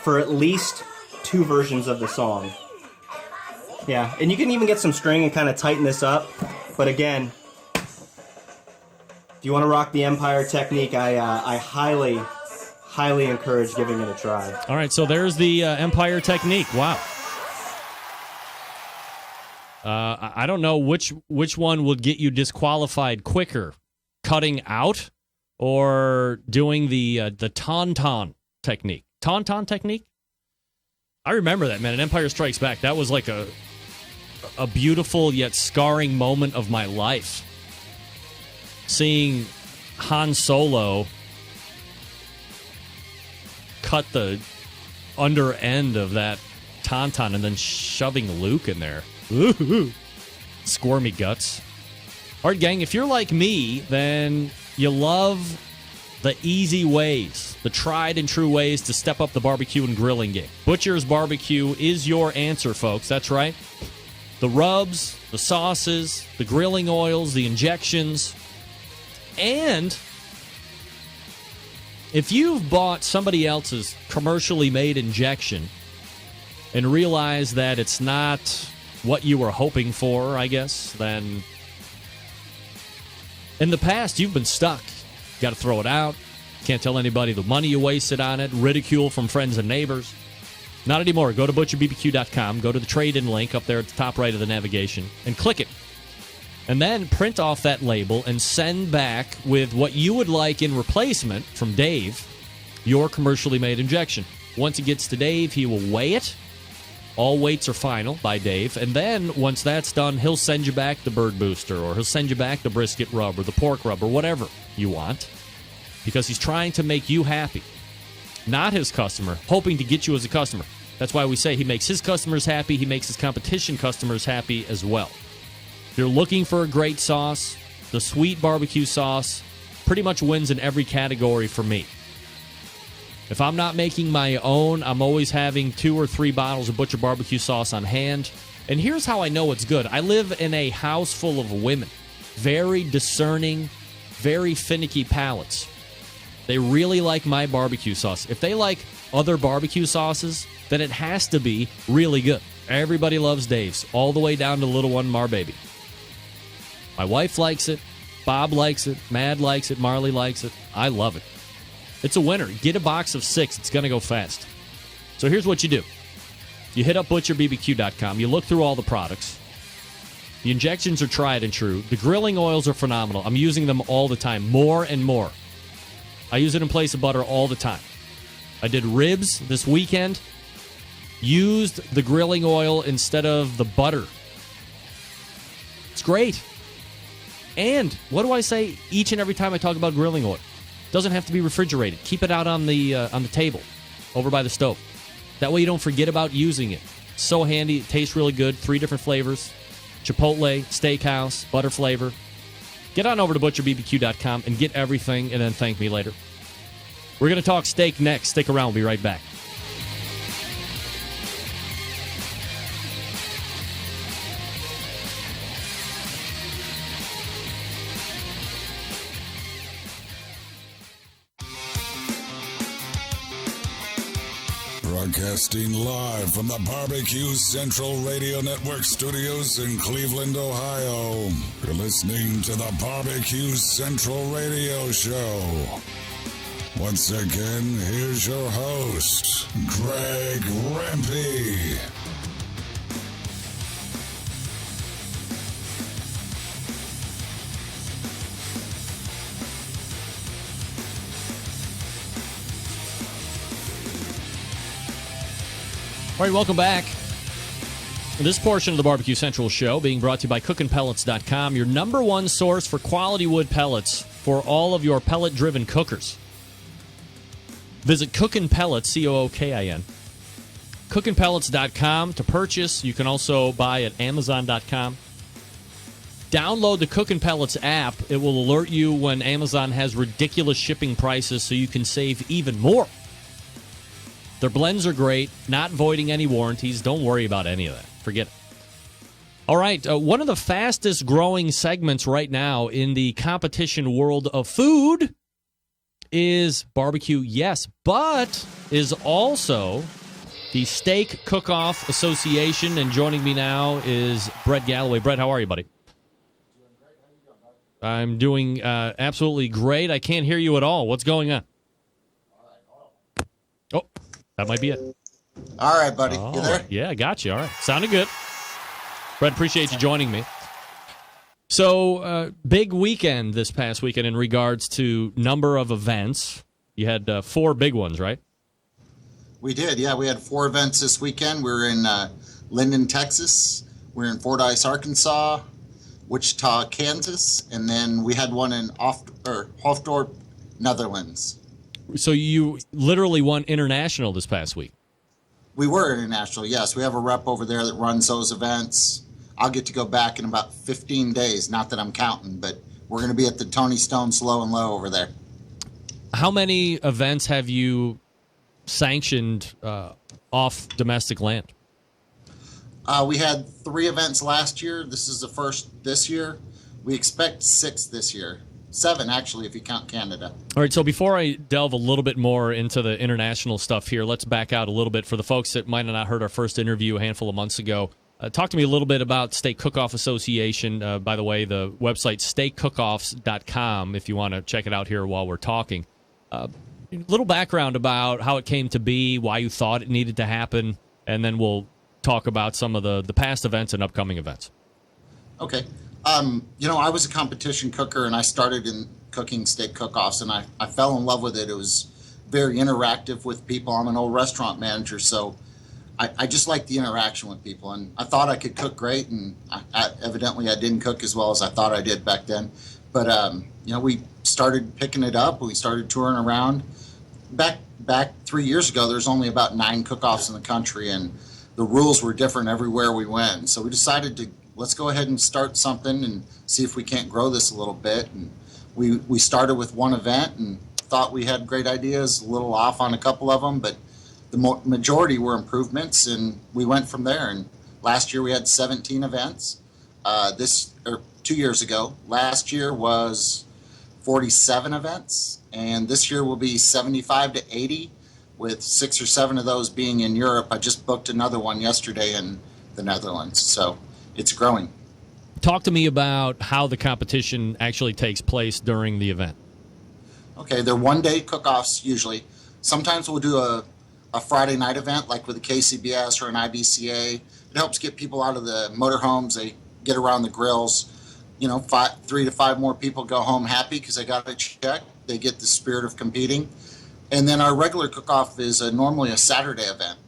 for at least 2 versions of the song. Yeah, and you can even get some string and kind of tighten this up. But again, if you want to rock the Empire technique, I highly encourage giving it a try. All right, so there's the Empire technique. Wow. I don't know which one would get you disqualified quicker, cutting out or doing the tauntaun technique. Tauntaun technique? I remember that, man. In Empire Strikes Back, that was like a beautiful yet scarring moment of my life. Seeing Han Solo cut the under end of that tauntaun and then shoving Luke in there. Ooh, squirmy guts. All right, gang, if you're like me, then you love the easy ways, the tried and true ways to step up the barbecue and grilling game. Butcher's Barbecue is your answer, folks. That's right. The rubs, the sauces, the grilling oils, the injections, and if you've bought somebody else's commercially made injection and realize that it's not what you were hoping for, I guess, then in the past you've been stuck. Got to throw it out. Can't tell anybody the money you wasted on it. Ridicule from friends and neighbors. Not anymore. Go to butcherbbq.com. Go to the trade-in link up there at the top right of the navigation and click it. And then print off that label and send back with what you would like in replacement from Dave, your commercially made injection. Once it gets to Dave, he will weigh it. All weights are final by Dave. And then once that's done, he'll send you back the bird booster, or he'll send you back the brisket rub or the pork rub or whatever you want, because he's trying to make you happy, not his customer, hoping to get you as a customer. That's why we say he makes his customers happy. He makes his competition customers happy as well. If you're looking for a great sauce, the sweet barbecue sauce pretty much wins in every category for me. If I'm not making my own, I'm always having 2 or 3 bottles of Butcher barbecue sauce on hand. And here's how I know it's good. I live in a house full of women, very discerning, very finicky palates. They really like my barbecue sauce. If they like other barbecue sauces, then it has to be really good. Everybody loves Dave's, all the way down to the little one, Mar Baby. My wife likes it. Bob likes it. Mad likes it. Marley likes it. I love it. It's a winner. Get a box of 6. It's going to go fast. So here's what you do. You hit up butcherbbq.com. You look through all the products. The injections are tried and true. The grilling oils are phenomenal. I'm using them all the time, more and more. I use it in place of butter all the time. I did ribs this weekend. Used the grilling oil instead of the butter. It's great. And what do I say each and every time I talk about grilling oil? It doesn't have to be refrigerated. Keep it out on the table, over by the stove. That way you don't forget about using it. So handy. It tastes really good. 3 different flavors. Chipotle, steakhouse, butter flavor. Get on over to butcherbbq.com and get everything, and then thank me later. We're going to talk steak next. Stick around. We'll be right back. Broadcasting live from the Barbecue Central Radio Network studios in Cleveland, Ohio. You're listening to the Barbecue Central Radio Show. Once again, here's your host, Greg Rempe. All right, welcome back. This portion of the Barbecue Central show being brought to you by cookinpellets.com, your number one source for quality wood pellets for all of your pellet-driven cookers. Visit Cookin Pellets, C-O-O-K-I-N, cookinpellets.com to purchase. You can also buy at amazon.com. Download the Cookin Pellets app. It will alert you when Amazon has ridiculous shipping prices so you can save even more. Their blends are great, not voiding any warranties. Don't worry about any of that. Forget it. All right, one of the fastest growing segments right now in the competition world of food is barbecue, yes, but is also the Steak Cook-Off Association. And joining me now is Brett Galloway. Brett, how are you, buddy? I'm doing absolutely great. I can't hear you at all. What's going on? Oh. That might be it. All right, buddy. You there? Yeah, I got you. All right. Sounded good. Brett, appreciate you joining me. So, big weekend this past weekend in regards to number of events. You had 4 big ones, right? We did, yeah. We had 4 events this weekend. We were in Linden, Texas. We were in Fordyce, Arkansas, Wichita, Kansas, and then we had one in Hoofddorp, Netherlands. So you literally won international this past week. We were international, yes. We have a rep over there that runs those events. I'll get to go back in about 15 days. Not that I'm counting, but we're going to be at the Tony Stone Slow and Low over there. How many events have you sanctioned off domestic land? We had 3 events last year. This is the first this year. We expect 6 this year. 7, actually, if you count Canada. All right, so before I delve a little bit more into the international stuff here, let's back out a little bit. For the folks that might have not heard our first interview a handful of months ago, talk to me a little bit about Steak Cook-Off Association. By the way, the website steakcookoffs.com, if you want to check it out here while we're talking. A little background about how it came to be, why you thought it needed to happen, and then we'll talk about some of the past events and upcoming events. Okay. I was a competition cooker, and I started in cooking steak cook-offs, and I fell in love with it. It was very interactive with people. I'm an old restaurant manager, so I just like the interaction with people, and I thought I could cook great, and evidently I didn't cook as well as I thought I did back then. But, we started picking it up. We started touring around. Back 3 years ago, there's only about 9 cook-offs in the country, and the rules were different everywhere we went. So we decided to let's go ahead and start something and see if we can't grow this a little bit. And we started with 1 event and thought we had great ideas, a little off on a couple of them, but the majority were improvements, and we went from there. And last year we had 17 events. 2 years ago, last year was 47 events, and this year will be 75 to 80, with 6 or 7 of those being in Europe. I just booked another one yesterday in the Netherlands, so it's growing. Talk to me about how the competition actually takes place during the event. Okay, they're one-day cook-offs usually. Sometimes we'll do a Friday night event, like with a KCBS or an IBCA. It helps get people out of the motorhomes. They get around the grills. 3 to 5 more people go home happy because they got a check. They get the spirit of competing. And then our regular cook-off is normally a Saturday event.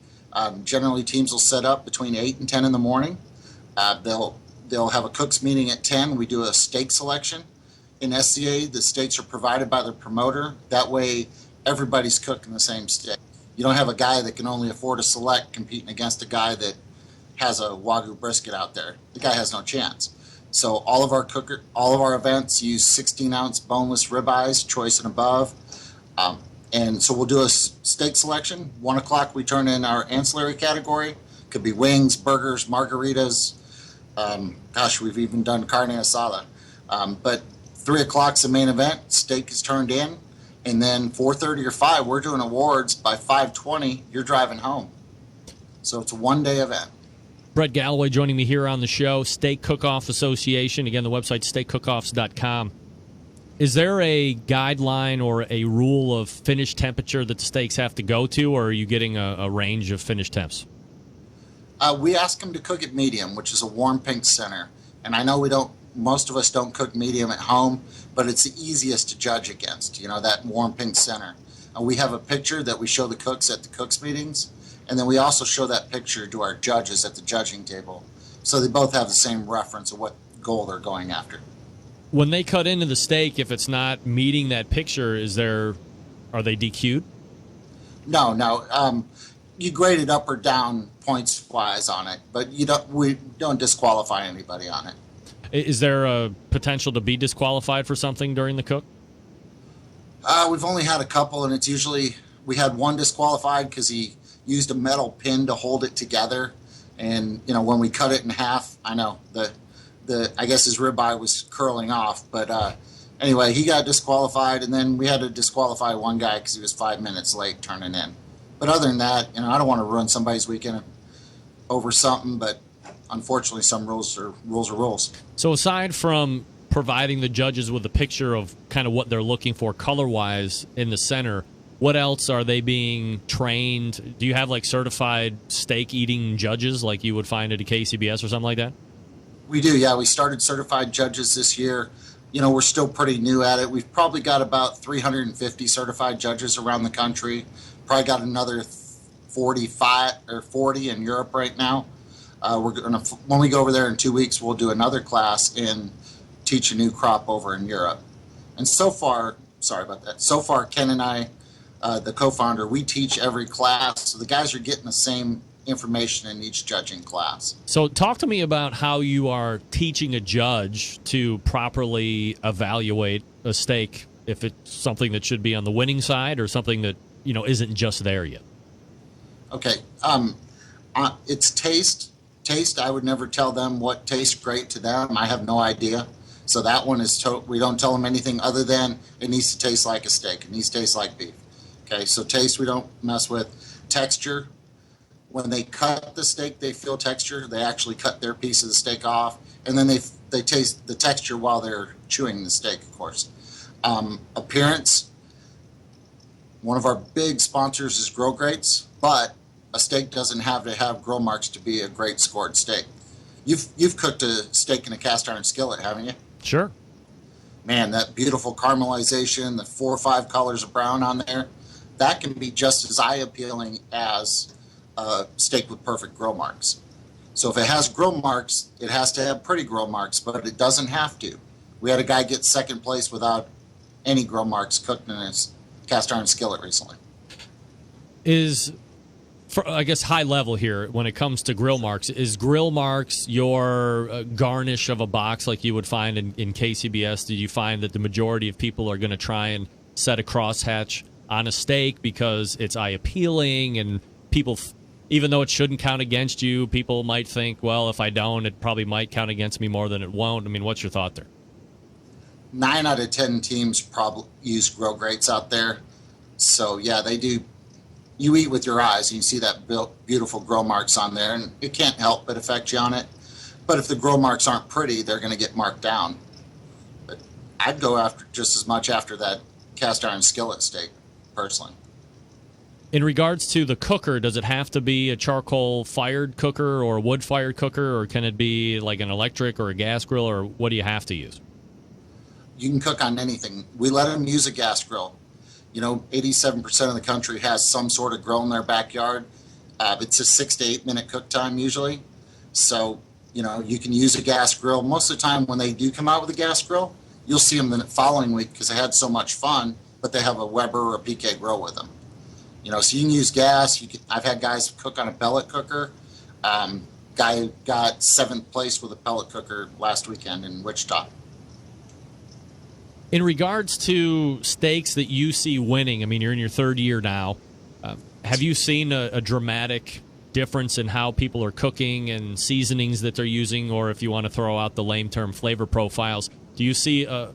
Generally, teams will set up between 8 and 10 in the morning. They'll have a cook's meeting at 10. We do a steak selection. In SCA, the steaks are provided by the promoter. That way, everybody's cooking the same steak. You don't have a guy that can only afford to select competing against a guy that has a Wagyu brisket out there. The guy has no chance. So all of our events use 16-ounce boneless ribeyes, choice and above. And so we'll do a steak selection. 1 o'clock, we turn in our ancillary category. Could be wings, burgers, margaritas. We've even done carne asada. But 3 o'clock's the main event. Steak is turned in. And then 4:30 or 5, we're doing awards. By 5:20, you're driving home. So it's a one-day event. Brett Galloway joining me here on the show, Steak Cook-Off Association. Again, the website steakcookoffs.com. Is there a guideline or a rule of finish temperature that the steaks have to go to, or are you getting a range of finish temps? We ask them to cook at medium, which is a warm pink center. And I know most of us don't cook medium at home, but it's the easiest to judge against, that warm pink center. We have a picture that we show the cooks at the cooks meetings, and then we also show that picture to our judges at the judging table. So they both have the same reference of what goal they're going after. When they cut into the steak, if it's not meeting that picture, are they DQ'd? No. You grade it up or down points-wise on it, but we don't disqualify anybody on it. Is there a potential to be disqualified for something during the cook? We've only had a couple, and it's usually we had one disqualified because he used a metal pin to hold it together, and when we cut it in half, I know I guess his ribeye was curling off, but anyway, he got disqualified, and then we had to disqualify one guy because he was 5 minutes late turning in. But other than that, I don't want to ruin somebody's weekend over something, but unfortunately, some rules are rules. So aside from providing the judges with a picture of kind of what they're looking for color-wise in the center, what else are they being trained? Do you have certified steak-eating judges like you would find at a KCBS or something like that? We do, yeah. We started certified judges this year. We're still pretty new at it. We've probably got about 350 certified judges around the country. Probably got another 45 or 40 in Europe right now. When we go over there in 2 weeks, we'll do another class and teach a new crop over in Europe. And so far, Ken and I, the co-founder, we teach every class. So the guys are getting the same information in each judging class. So talk to me about how you are teaching a judge to properly evaluate a steak, if it's something that should be on the winning side or something that, isn't just there yet. Okay. It's taste. Taste, I would never tell them what tastes great to them. I have no idea. So that one is, we don't tell them anything other than it needs to taste like a steak. It needs to taste like beef. Okay, so taste we don't mess with. Texture, when they cut the steak, they feel texture. They actually cut their piece of the steak off, and then they taste the texture while they're chewing the steak, of course. Appearance, one of our big sponsors is Grill Grates, but a steak doesn't have to have grill marks to be a great scored steak. You've cooked a steak in a cast iron skillet, haven't you? Sure. Man, that beautiful caramelization, the 4 or 5 colors of brown on there, that can be just as eye appealing as a steak with perfect grill marks. So if it has grill marks, it has to have pretty grill marks, but it doesn't have to. We had a guy get second place without any grill marks cooked in his cast iron skillet recently. I guess high level here, when it comes to grill marks, is grill marks your garnish of a box like you would find in KCBS? Do you find that the majority of people are going to try and set a crosshatch on a steak because it's eye appealing, and people, even though it shouldn't count against you, people might think, well, if I don't, it probably might count against me more than it won't? I mean, what's your thought there? 9 out of 10 teams probably use grill grates out there. So yeah, they do. You eat with your eyes and you see that beautiful grill marks on there, and it can't help but affect you on it. But if the grill marks aren't pretty, they're going to get marked down. But I'd go after just as much after that cast iron skillet steak, personally. In regards to the cooker, does it have to be a charcoal-fired cooker or a wood-fired cooker, or can it be like an electric or a gas grill, or what do you have to use? You can cook on anything. We let them use a gas grill. 87% of the country has some sort of grill in their backyard. It's a 6 to 8 minute cook time usually. So, you can use a gas grill. Most of the time when they do come out with a gas grill, you'll see them the following week because they had so much fun, but they have a Weber or a PK grill with them. So you can use gas. I've had guys cook on a pellet cooker. Guy got 7th place with a pellet cooker last weekend in Wichita. In regards to steaks that you see winning, I mean, you're in your 3rd year now. Have you seen a dramatic difference in how people are cooking and seasonings that they're using, or if you want to throw out the lame term, flavor profiles? Do you see a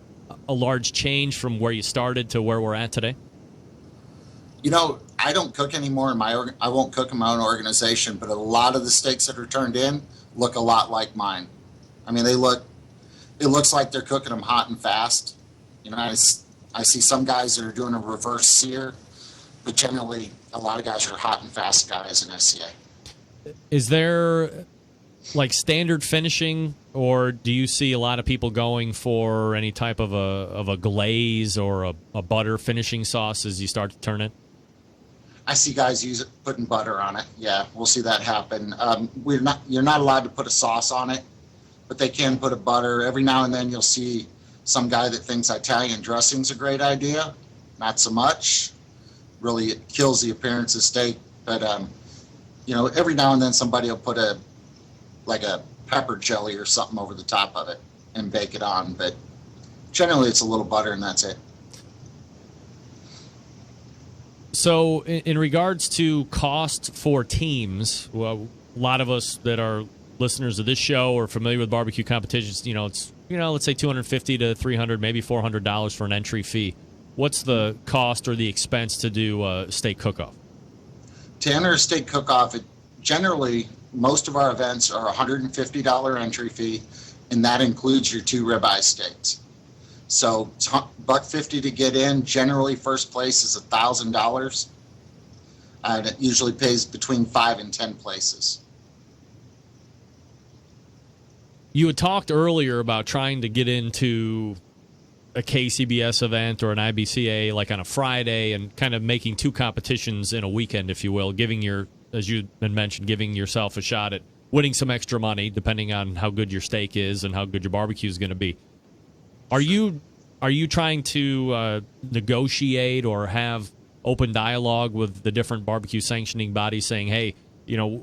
large change from where you started to where we're at today? I don't cook anymore I won't cook in my own organization, but a lot of the steaks that are turned in look a lot like mine. I mean, it looks like they're cooking them hot and fast. I see some guys that are doing a reverse sear, but generally a lot of guys are hot and fast guys in SCA. Is there like standard finishing, or do you see a lot of people going for any type of a glaze or a butter finishing sauce as you start to turn it? I see guys putting butter on it. Yeah, we'll see that happen. You're not allowed to put a sauce on it, but they can put a butter. Every now and then you'll see some guy that thinks Italian dressing's a great idea. Not so much. Really, it kills the appearance of steak. But every now and then somebody will put a pepper jelly or something over the top of it and bake it on. But generally, it's a little butter and that's it. So, in regards to cost for teams, well, a lot of us that are listeners of this show are familiar with barbecue competitions. It's let's say $250 to $300, maybe $400 for an entry fee. What's the cost or the expense to do a steak cook-off? To enter a steak cook-off, generally most of our events are $150 entry fee, and that includes your 2 ribeye steaks. So it's $150 to get in. Generally, first place is $1,000, and it usually pays between 5 and 10 places. You had talked earlier about trying to get into a KCBS event or an IBCA like on a Friday and kind of making 2 competitions in a weekend, if you will, as you've been mentioned, giving yourself a shot at winning some extra money depending on how good your steak is and how good your barbecue is going to be. Are you trying to negotiate or have open dialogue with the different barbecue sanctioning bodies saying, hey,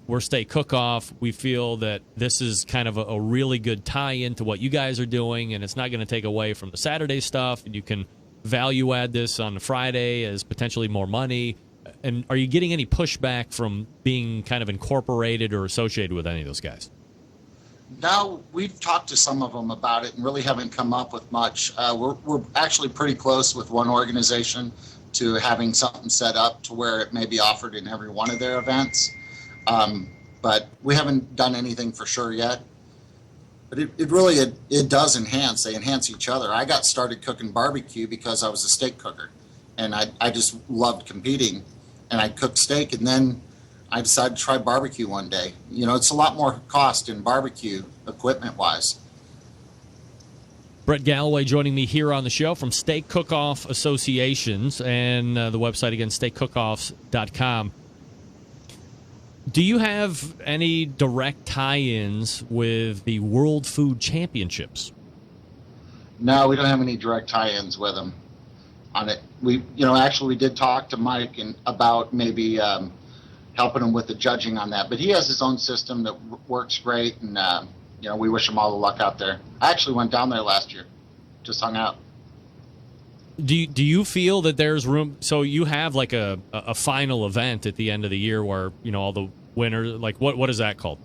we're Steak Cook-Off. We feel that this is kind of a really good tie-in to what you guys are doing, and it's not going to take away from the Saturday stuff, and you can value add this on Friday as potentially more money. And are you getting any pushback from being kind of incorporated or associated with any of those guys? No, we've talked to some of them about it and really haven't come up with much. We're actually pretty close with one organization to having something set up to where it may be offered in every one of their events. But we haven't done anything for sure yet. But it does enhance. They enhance each other. I got started cooking barbecue because I was a steak cooker, and I just loved competing, and I cooked steak, and then I decided to try barbecue one day. It's a lot more cost in barbecue equipment-wise. Brett Galloway joining me here on the show from Steak Cook-Off Associations, and the website again, steakcookoffs.com. Do you have any direct tie-ins with the World Food Championships? No, we don't have any direct tie-ins with them on it. We did talk to Mike about maybe helping him with the judging on that, but he has his own system that works great, and we wish him all the luck out there. I actually went down there last year, just hung out. Do you feel that there's room? So you have like a final event at the end of the year where all the winners, like what is that called?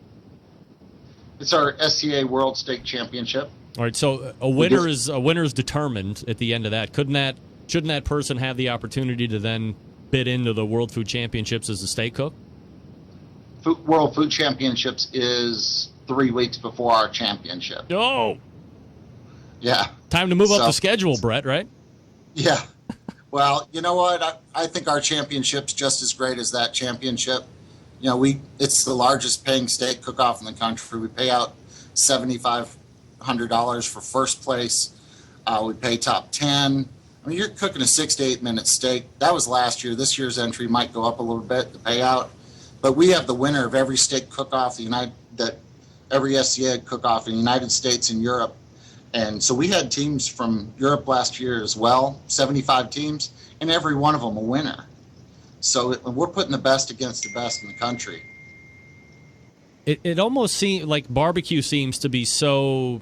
It's our SCA World Steak Championship. All right, so a winner is determined at the end of that. Shouldn't that person have the opportunity to then bid into the World Food Championships as a steak cook? World Food Championships is 3 weeks before our championship. Oh, yeah. Time to move up the schedule, Brett. Right? Yeah. Well, you know what? I think our championship's just as great as that championship. You know, it's the largest paying steak cook-off in the country. We pay out $7,500 for first place. We pay top 10. I mean, you're cooking a 6 to 8 minute steak. That was last year. This year's entry might go up a little bit, the payout. But we have the winner of every steak cook-off, every SCA cook-off in the United States and Europe. And so we had teams from Europe last year as well, 75 teams, and every one of them a winner. So we're putting the best against the best in the country. It almost seems like barbecue seems to be so,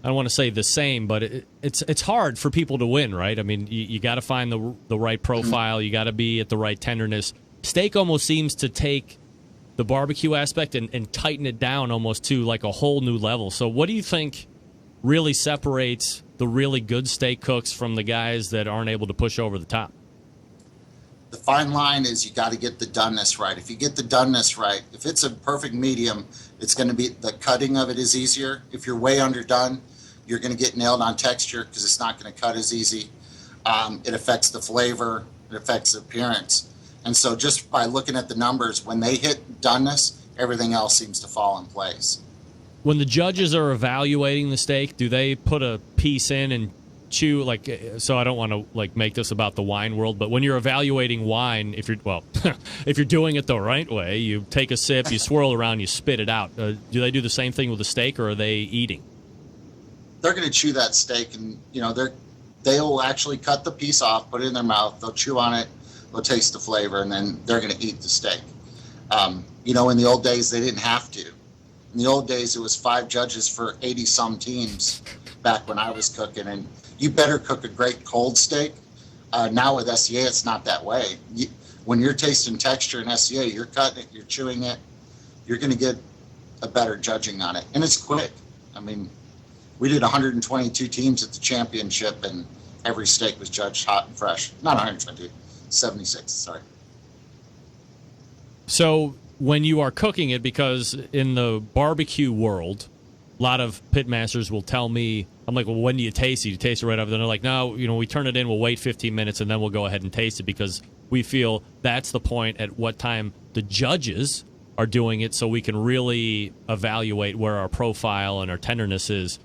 I don't want to say the same, but it's hard for people to win, right? I mean, you got to find the right profile. You got to be at the right tenderness. Steak almost seems to take the barbecue aspect and tighten it down almost to like a whole new level. So what do you think really separates the really good steak cooks from the guys that aren't able to push over the top? The fine line is you got to get the doneness right. If you get the doneness right, if it's a perfect medium, it's going to be, the cutting of it is easier. If you're way underdone, you're going to get nailed on texture because it's not going to cut as easy. It affects the flavor. It affects the appearance. And so just by looking at the numbers, when they hit doneness, everything else seems to fall in place. When the judges are evaluating the steak, do they put a piece in and chew, like, so I don't want to like make this about the wine world, but when you're evaluating wine, if you're doing it the right way, you take a sip, you swirl around, you spit it out. Do they do the same thing with the steak, or are they eating? They're going to chew that steak, and they'll actually cut the piece off, put it in their mouth, they'll chew on it, they'll taste the flavor, and then they're going to eat the steak. In the old days, they didn't have to. In the old days, it was 5 judges for 80-some teams back when I was cooking, and you better cook a great cold steak. Now with SCA, it's not that way. When you're tasting texture in SCA, you're cutting it, you're chewing it, you're going to get a better judging on it. And it's quick. I mean, we did 122 teams at the championship, and every steak was judged hot and fresh. Not 122, 76, sorry. So when you are cooking it, because in the barbecue world, a lot of pitmasters will tell me, I'm like, well, when do you taste it? You taste it right off. Then they're like, no, we turn it in, we'll wait 15 minutes, and then we'll go ahead and taste it, because we feel that's the point at what time the judges are doing it, so we can really evaluate where our profile and our tenderness is.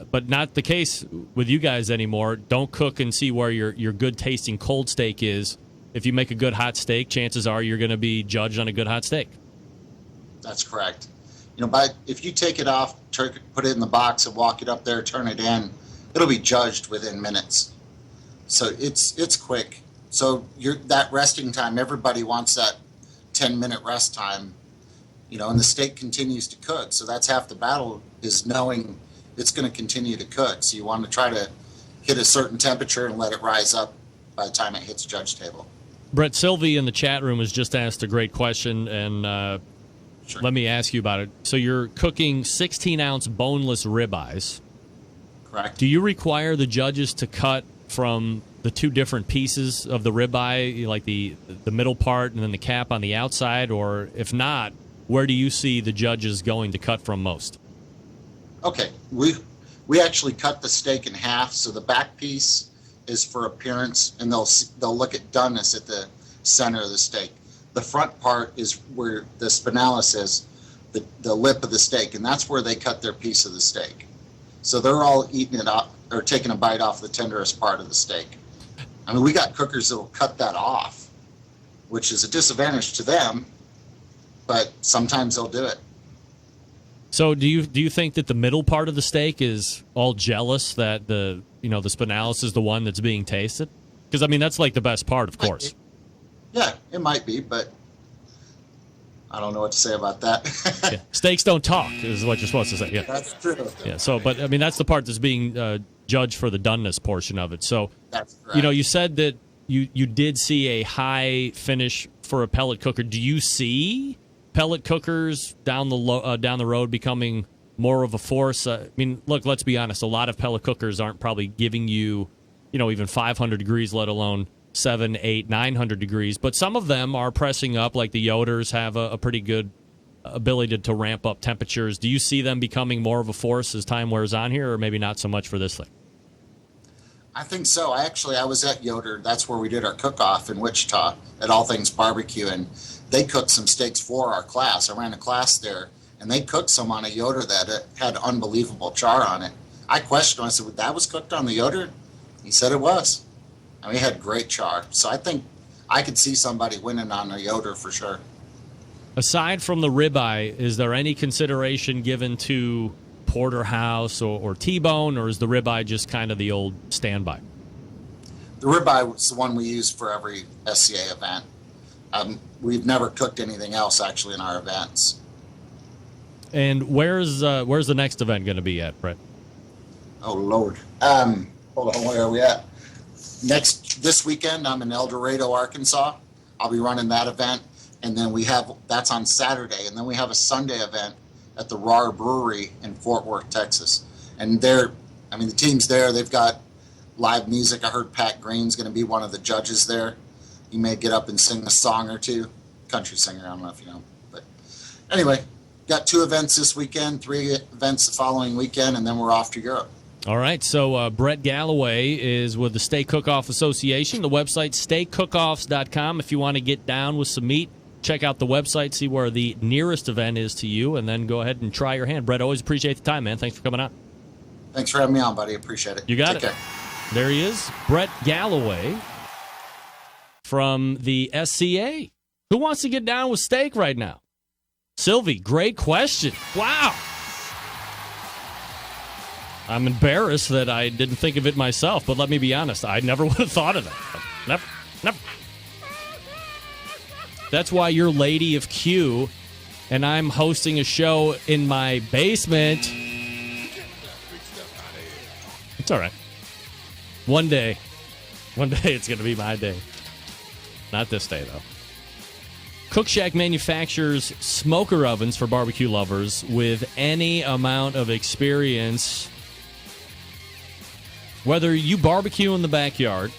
But not the case with you guys anymore. Don't cook and see where your good tasting cold steak is. If you make a good hot steak, chances are you're going to be judged on a good hot steak. That's correct. If you take it off, put it in the box and walk it up there, turn it in, it'll be judged within minutes. So it's quick. So that resting time, everybody wants that 10-minute rest time, and the steak continues to cook. So that's half the battle, is knowing it's going to continue to cook. So you want to try to hit a certain temperature and let it rise up by the time it hits judge table. Brett, Sylvie in the chat room has just asked a great question, and sure. Let me ask you about it. So you're cooking 16-ounce boneless ribeyes. Correct. Do you require the judges to cut from the 2 different pieces of the ribeye, like the middle part and then the cap on the outside? Or if not, where do you see the judges going to cut from most? Okay. We actually cut the steak in half, so the back piece is for appearance, and they'll look at doneness at the center of the steak. The front part is where the spinalis is, the lip of the steak, and that's where they cut their piece of the steak. So they're all eating it up or taking a bite off the tenderest part of the steak. I mean, we got cookers that will cut that off, which is a disadvantage to them, but sometimes they'll do it. So do you think that the middle part of the steak is all jealous that the spinalis is the one that's being tasted? Because, I mean, that's like the best part, of course. Yeah, it might be, but I don't know what to say about that. Yeah. Steaks don't talk, is what you're supposed to say. Yeah, that's true. Yeah. So, but I mean, that's the part that's being judged for the doneness portion of it. So, that's correct. You said that you did see a high finish for a pellet cooker. Do you see pellet cookers down the road becoming more of a force? I mean, look, let's be honest. A lot of pellet cookers aren't probably giving you, even 500 degrees, let alone 700, 800, 900 degrees. But some of them are pressing up, like the Yoders have a pretty good ability to ramp up temperatures. Do you see them becoming more of a force as time wears on here, or maybe not so much for this thing? I think so. I was at Yoder. That's where we did our cook-off in Wichita at All Things Barbecue, and they cooked some steaks for our class. I ran a class there, and they cooked some on a Yoder that had unbelievable char on it. I questioned him. I said, that was cooked on the Yoder? He said it was. I mean, it had great char. So I think I could see somebody winning on a Yoder for sure. Aside from the ribeye, is there any consideration given to porterhouse or T-bone, or is the ribeye just kind of the old standby? The ribeye was the one we use for every SCA event. We've never cooked anything else actually in our events. And where's the next event going to be at, Brett? Oh Lord, hold on, where are we at? This weekend, I'm in El Dorado, Arkansas. I'll be running that event, and then that's on Saturday, and then we have a Sunday event at the RAR Brewery in Fort Worth, Texas. And the team's there. They've got live music. I heard Pat Green's going to be one of the judges there. He may get up and sing a song or two. Country singer, I don't know if you know. But anyway, got 2 events this weekend, 3 events the following weekend, and then we're off to Europe. All right, so Brett Galloway is with the Steak Cook-Off Association. The website, steakcookoffs.com. If you want to get down with some meat, check out the website, see where the nearest event is to you, and then go ahead and try your hand. Brett, always appreciate the time, man. Thanks for coming on. Thanks for having me on, buddy. Appreciate it. You got Take it. care. There he is, Brett Galloway from the SCA. Who wants to get down with steak right now? Sylvie, great question. Wow. I'm embarrassed that I didn't think of it myself, but let me be honest, I never would have thought of that. Never. That's why you're Lady of Q, and I'm hosting a show in my basement. It's all right. One day it's going to be my day. Not this day, though. Cook Shack manufactures smoker ovens for barbecue lovers with any amount of experience. Whether you barbecue in the backyard,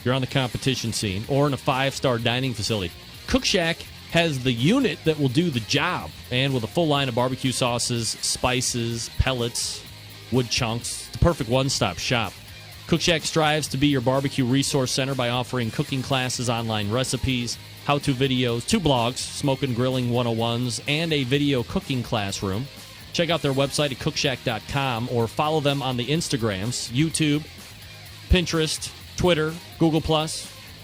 you're on the competition scene, or in a 5-star dining facility, Cook Shack has the unit that will do the job. And with a full line of barbecue sauces, spices, pellets, wood chunks, the perfect one-stop shop. Cook Shack strives to be your barbecue resource center by offering cooking classes, online recipes, how-to videos, 2 blogs, Smoke and Grilling 101s, and a video cooking classroom. Check out their website at cookshack.com or follow them on the Instagrams, YouTube, Pinterest, Twitter, Google+.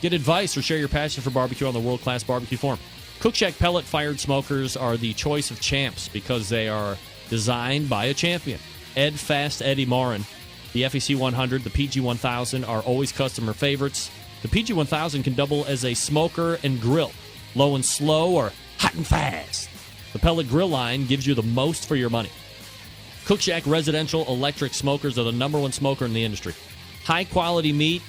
Get advice or share your passion for barbecue on the World-Class Barbecue Forum. Cook Shack pellet-fired smokers are the choice of champs because they are designed by a champion. Ed Fast Eddie Morin. The FEC 100, the PG 1000 are always customer favorites. The PG 1000 can double as a smoker and grill, low and slow or hot and fast. The pellet grill line gives you the most for your money. Cook Shack residential electric smokers are the #1 smoker in the industry. High-quality meat,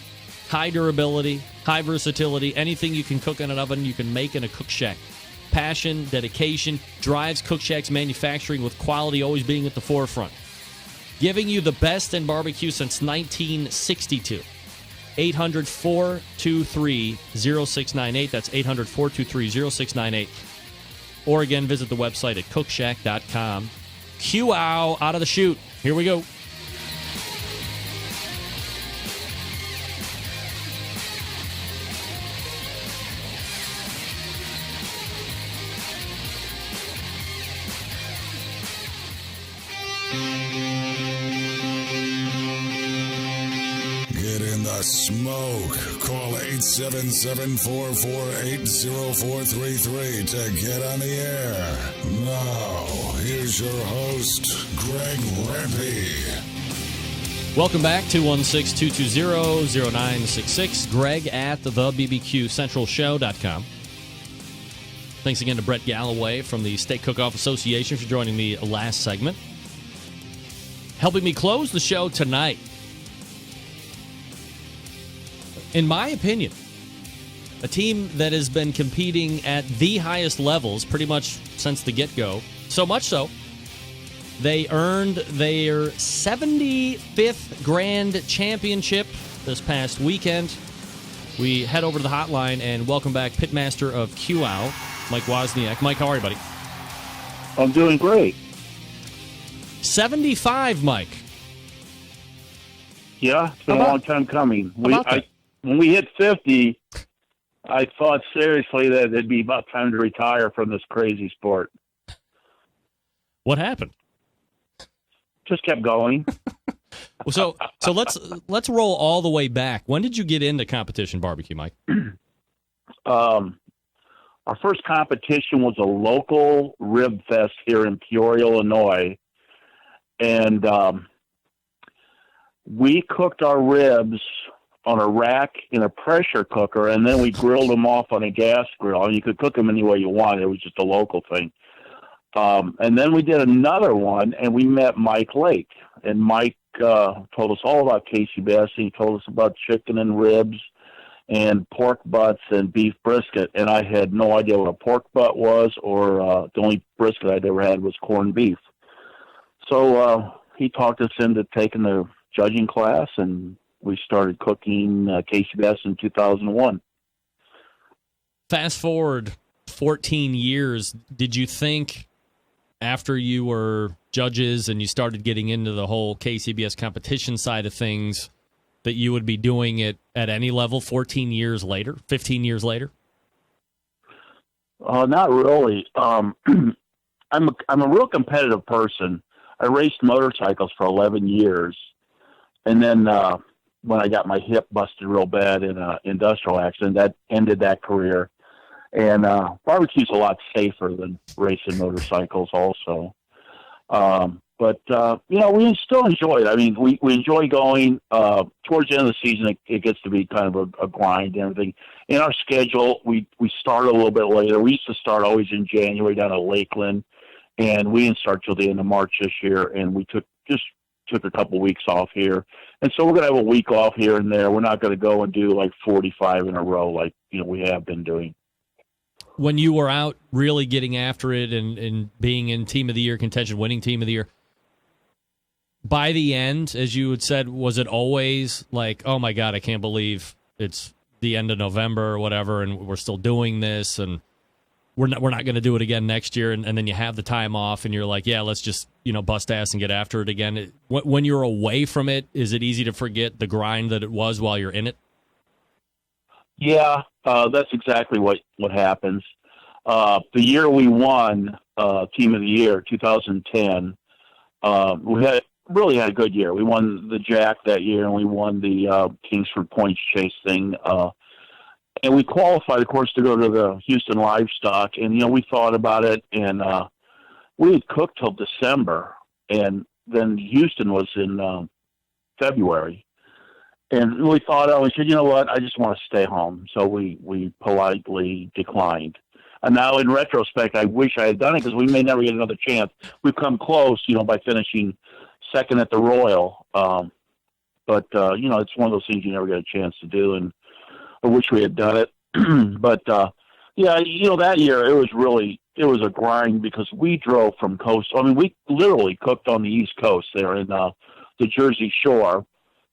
high durability, high versatility. Anything you can cook in an oven, you can make in a Cook Shack. Passion, dedication drives Cook Shack's manufacturing, with quality always being at the forefront. Giving you the best in barbecue since 1962. 800-423-0698. That's 800-423-0698. Or again, visit the website at cookshack.com. Q-ow, out of the chute. Here we go. Get in the smoke. Call 877-448-0433 to get on the air. Now, here's your host, Greg Rempe. Welcome back, 216-220-0966. Greg at the BBQCentralShow.com. Thanks again to Brett Galloway from the Steak Cook-Off Association for joining me last segment. Helping me close the show tonight. In my opinion, a team that has been competing at the highest levels pretty much since the get-go, so much so They earned their 75th Grand Championship this past weekend. We head over to the hotline and welcome back Pitmaster of QOW, Mike Wozniak. Mike, how are you, buddy? I'm doing great. 75, Mike. Yeah, it's been a long time coming. When we hit 50, I thought seriously that it'd be about time to retire from this crazy sport. What happened? Just kept going. So let's roll all the way back. When did you get into competition barbecue, Mike? Our first competition was a local rib fest here in Peoria, Illinois, and we cooked our ribs on a rack in a pressure cooker, and then we grilled them off on a gas grill. And you could cook them any way you wanted. It was just a local thing. And then we did another one, and we met Mike Lake. And Mike told us all about Casey Bass. He told us about chicken and ribs and pork butts and beef brisket. And I had no idea what a pork butt was, or the only brisket I'd ever had was corned beef. So he talked us into taking the judging class, and we started cooking Casey Bass in 2001. Fast forward 14 years, did you think after you were judges and you started getting into the whole KCBS competition side of things that you would be doing it at any level 14 years later, 15 years later? Not really. I'm a real competitive person. I raced motorcycles for 11 years. And then when I got my hip busted real bad in an industrial accident, that ended that career. And barbecue's a lot safer than racing motorcycles also. But we still enjoy it. I mean, we enjoy going. Towards the end of the season, it gets to be kind of a grind and everything. In our schedule, we start a little bit later. We used to start always in January down at Lakeland, and we didn't start till the end of March this year, and we took a couple weeks off here. And so we're going to have a week off here and there. We're not going to go and do like 45 in a row like we have been doing. When you were out really getting after it and being in Team of the Year contention, winning Team of the Year, by the end, as you had said, was it always like, oh my God, I can't believe it's the end of November or whatever, and we're still doing this, and we're not going to do it again next year, and then you have the time off, and you're like, yeah, let's just bust ass and get after it again. When you're away from it, is it easy to forget the grind that it was while you're in it? Yeah, that's exactly what happens. The year we won Team of the Year, 2010, we really had a good year. We won the Jack that year, and we won the Kingsford Points Chase thing. And we qualified, of course, to go to the Houston Livestock. And, we thought about it, and we had cooked till December. And then Houston was in February. And we thought, we said, you know what, I just want to stay home. So we politely declined. And now in retrospect, I wish I had done it because we may never get another chance. We've come close, by finishing second at the Royal. But it's one of those things you never get a chance to do. And I wish we had done it. But, that year it was a grind because we drove from coast. I mean, we literally cooked on the East Coast there in the Jersey Shore.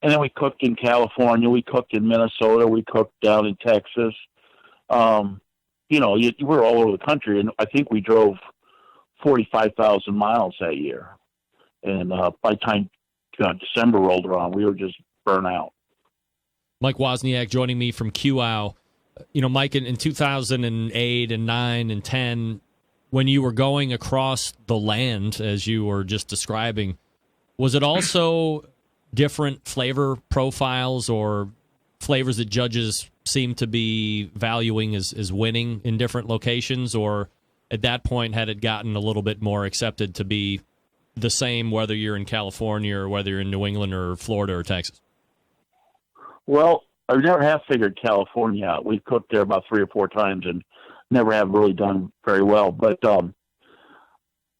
And then we cooked in California, we cooked in Minnesota, we cooked down in Texas. We're all over the country, and I think we drove 45,000 miles that year. And by the time December rolled around, we were just burnt out. Mike Wozniak joining me from QOW. Mike, in 2008 and 9 and 10, when you were going across the land, as you were just describing, was it also different flavor profiles or flavors that judges seem to be valuing as winning in different locations? Or at that point, had it gotten a little bit more accepted to be the same whether you're in California or whether you're in New England or Florida or Texas? Well, I never have figured California out. We've cooked there about 3 or 4 times and never have really done very well. But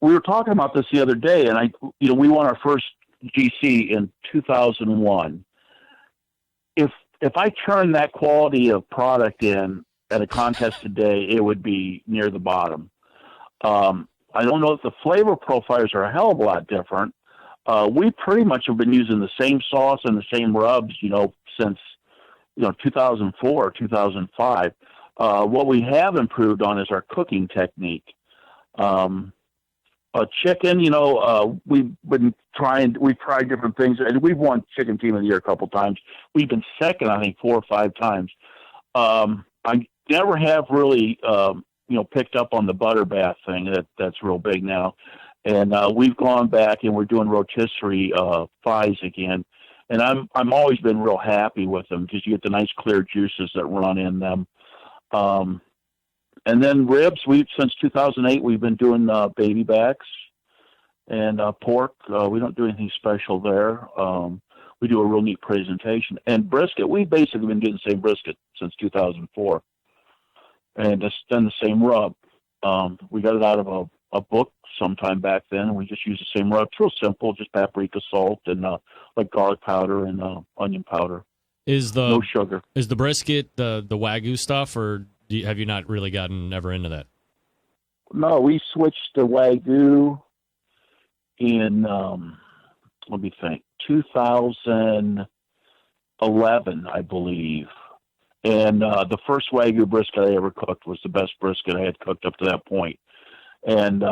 we were talking about this the other day, and we won our first GC in 2001. If I turned that quality of product in at a contest today, it would be near the bottom. I don't know if the flavor profiles are a hell of a lot different. We pretty much have been using the same sauce and the same rubs, since 2004, 2005. What we have improved on is our cooking technique. Chicken, we've tried different things, and we've won Chicken Team of the Year a couple times. We've been second, I think, 4 or 5 times. I never have really, picked up on the butter bath thing. That's real big now. And we've gone back and we're doing rotisserie thighs again. And I'm always been real happy with them because you get the nice clear juices that run in them. And then ribs, since 2008, we've been doing baby backs and pork. We don't do anything special there. We do a real neat presentation. And brisket, we've basically been getting the same brisket since 2004. And it's done the same rub. We got it out of a book sometime back then, and we just use the same rub. It's real simple, just paprika, salt, and like garlic powder and onion powder. No sugar. Is the brisket the Wagyu stuff, or have you not really gotten ever into that? No, we switched to Wagyu in, let me think, 2011, I believe. And the first Wagyu brisket I ever cooked was the best brisket I had cooked up to that point. And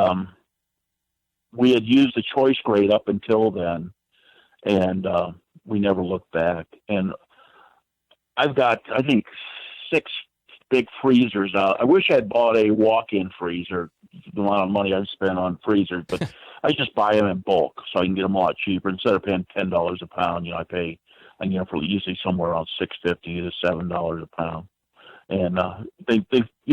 we had used the choice grade up until then, and we never looked back. And I've got, I think, 6 big freezers out. I wish I'd bought a walk-in freezer, the amount of money I've spent on freezers, but I just buy them in bulk so I can get them a lot cheaper. Instead of paying $10 a pound, I pay, for usually somewhere around $6.50 to $7 a pound. And they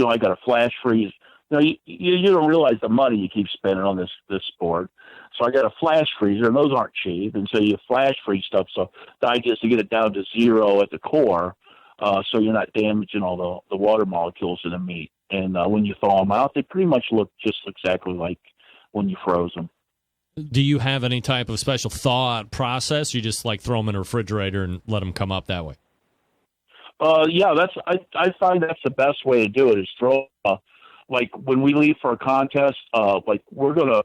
I got a flash freeze. You don't realize the money you keep spending on this sport. So I got a flash freezer, and those aren't cheap. And so you flash freeze stuff. So the idea is to get it down to 0 at the core, so you're not damaging all the water molecules in the meat. And when you thaw them out, they pretty much look just exactly like when you froze them. Do you have any type of special thaw process? You just throw them in a refrigerator and let them come up that way? Yeah, I find that's the best way to do it is throw. Like when we leave for a contest, we're gonna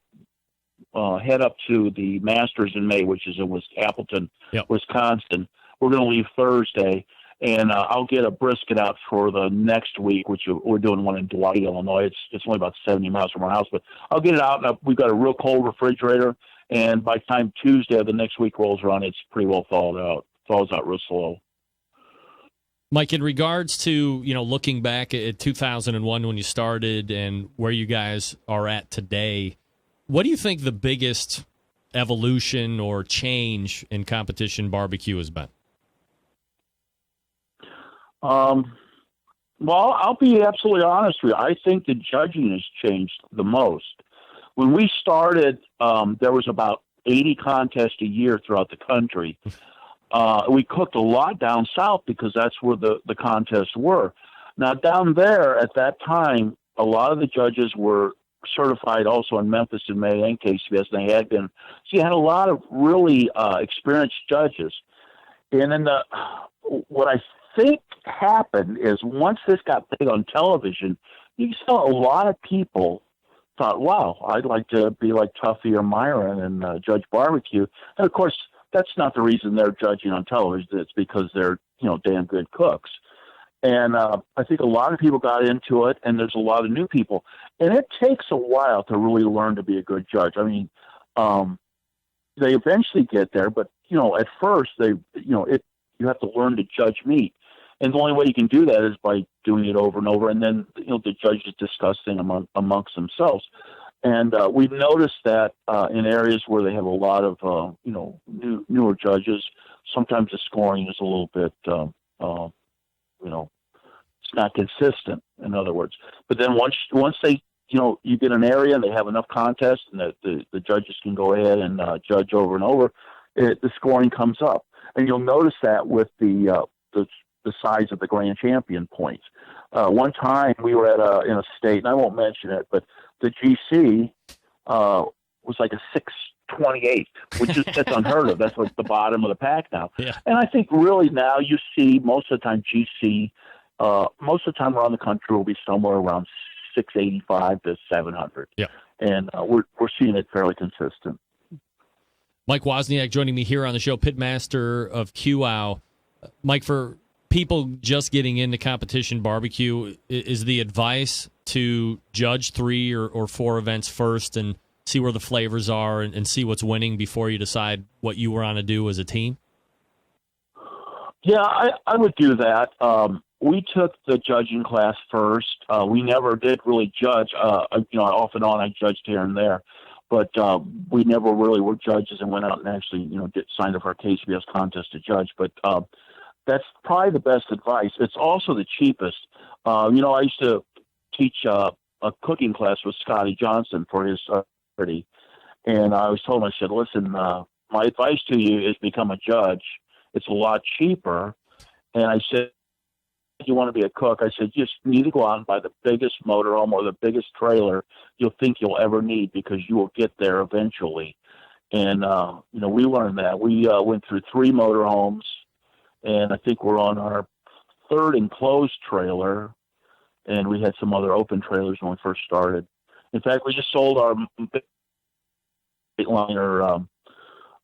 head up to the Masters in May, which is in Appleton, Wisconsin. We're gonna leave Thursday, and I'll get a brisket out for the next week, which we're doing one in Dwight, Illinois. It's only about 70 miles from our house, but I'll get it out, and we've got a real cold refrigerator. And by the time Tuesday of the next week rolls around, it's pretty well thawed out. Thaws out real slow. Mike, in regards to, looking back at 2001 when you started and where you guys are at today, what do you think the biggest evolution or change in competition barbecue has been? Well, I'll be absolutely honest with you. I think the judging has changed the most. When we started, there was about 80 contests a year throughout the country. We cooked a lot down south because that's where the contests were. Now, down there at that time, a lot of the judges were certified also in Memphis and May and KCBS, and they had been. So you had a lot of really experienced judges. And then what I think happened is once this got big on television, you saw a lot of people thought, wow, I'd like to be like Tuffy or Myron and judge barbecue. And, of course, that's not the reason they're judging on television. It's because they're, damn good cooks. And I think a lot of people got into it, and there's a lot of new people. And it takes a while to really learn to be a good judge. I mean, they eventually get there, but, at first you have to learn to judge meat. And the only way you can do that is by doing it over and over. And then, the judges discuss things amongst themselves. And we've noticed that in areas where they have a lot of, newer judges, sometimes the scoring is a little bit, it's not consistent, in other words. But then once they, you get an area and they have enough contests and the judges can go ahead and judge over and over, the scoring comes up. And you'll notice that with the size of the grand champion points. One time we were in a state, and I won't mention it, but the GC was like a 628, which is that's unheard of. That's like the bottom of the pack now. Yeah. And I think really now you see most of the time GC, most of the time around the country will be somewhere around 685 to 700. Yeah. and we're seeing it fairly consistent. Mike Wozniak joining me here on the show, pitmaster of QOW. Mike, for people just getting into competition barbecue, is the advice to judge 3 or 4 events first and see where the flavors are and see what's winning before you decide what you want to do as a team? Yeah, I would do that. We took the judging class first. We never did really judge. Off and on I judged here and there, but we never really were judges and went out and actually, signed up for a KCBS contest to judge. But that's probably the best advice. It's also the cheapest. I used to teach a cooking class with Scotty Johnson for his charity, and I always told him, I said, listen, my advice to you is become a judge. It's a lot cheaper. And I said, if you want to be a cook, I said, just need to go out and buy the biggest motorhome or the biggest trailer you'll think you'll ever need, because you will get there eventually. And, we learned that. We went through 3 motorhomes, and I think we're on our 3rd enclosed trailer, and we had some other open trailers when we first started. In fact, we just sold our liner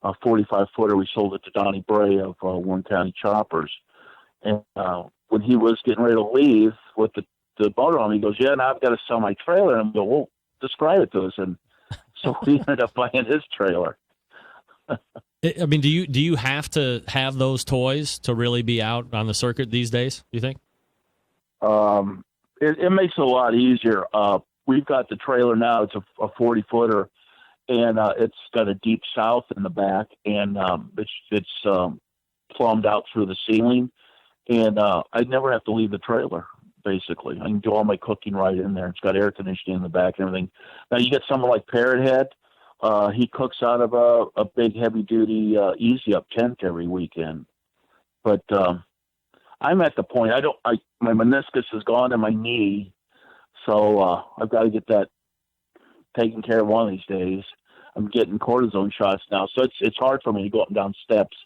45-footer. We sold it to Donnie Bray of Warren County Choppers. And when he was getting ready to leave with the motorhome, he goes, yeah, now I've got to sell my trailer. And I go, well, describe it to us. And so we ended up buying his trailer. I mean, do you have to have those toys to really be out on the circuit these days, do you think? It makes it a lot easier. We've got the trailer now. It's a 40-footer, and it's got a deep south in the back, and it's plumbed out through the ceiling. And I never have to leave the trailer, basically. I can do all my cooking right in there. It's got air conditioning in the back and everything. Now, you get someone like Parrot Head. He cooks out of a big, heavy-duty Easy Up tent every weekend. But I'm at the point, my meniscus is gone in my knee, so I've got to get that taken care of one of these days. I'm getting cortisone shots now, so it's hard for me to go up and down steps.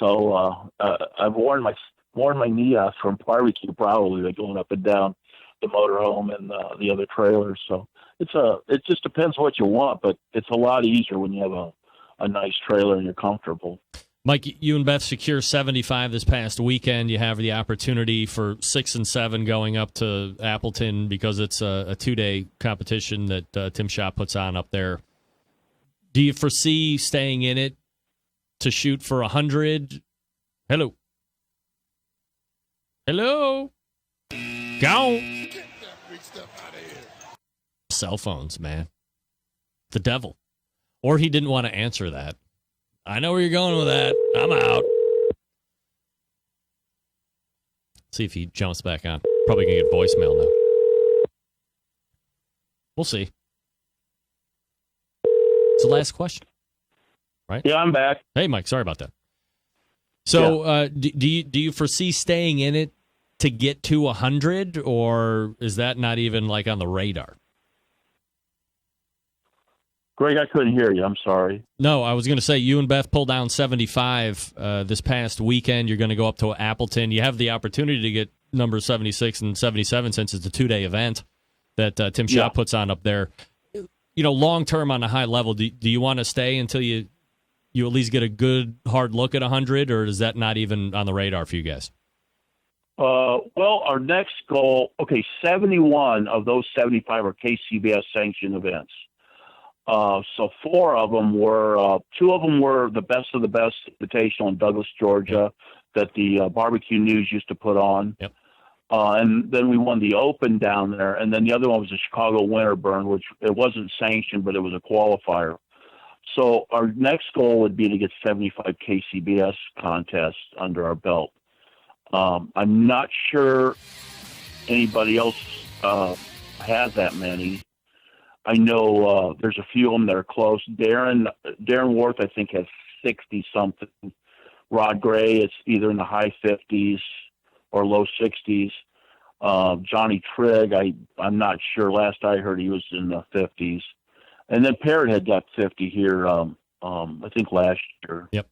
So I've worn my knee off from barbecue, probably, like going up and down the motorhome and the other trailers. So it just depends what you want, but it's a lot easier when you have a nice trailer and you're comfortable. Mike, you and Beth secure 75 this past weekend. You have the opportunity for 6 and 7 going up to Appleton because it's a 2-day competition that Tim Shaw puts on up there. Do you foresee staying in it to shoot for 100? Hello. Go. Cell phones, man. The devil. Or he didn't want to answer that. I know where you're going with that. I'm out. See if he jumps back on. Probably going to get voicemail now. We'll see. It's the last question. Right? Yeah, I'm back. Hey, Mike. Sorry about that. So do you foresee staying in it to get to 100, or is that not even like on the radar? Greg, I couldn't hear you. I'm sorry. No, I was going to say you and Beth pulled down 75 this past weekend. You're going to go up to Appleton. You have the opportunity to get numbers 76 and 77 since it's a 2-day event that Tim Shaw puts on up there. Long term on a high level, do you want to stay until you at least get a good hard look at 100, or is that not even on the radar for you guys? Well, our next goal, 71 of those 75 are KCBS sanctioned events. So 4 of them were, 2 of them were the best of the best invitational in Douglas, Georgia, that the Barbecue News used to put on. Yep. And then we won the Open down there. And then the other one was the Chicago Winter Burn, which it wasn't sanctioned, but it was a qualifier. So our next goal would be to get 75 KCBS contests under our belt. I'm not sure anybody else has that many. I know there's a few of them that are close. Darren Worth, I think, has 60-something. Rod Gray, it's either in the high 50s or low 60s. Johnny Trigg, I'm not sure. Last I heard, he was in the 50s. And then Parrot had got 50 here, I think last year. Yep.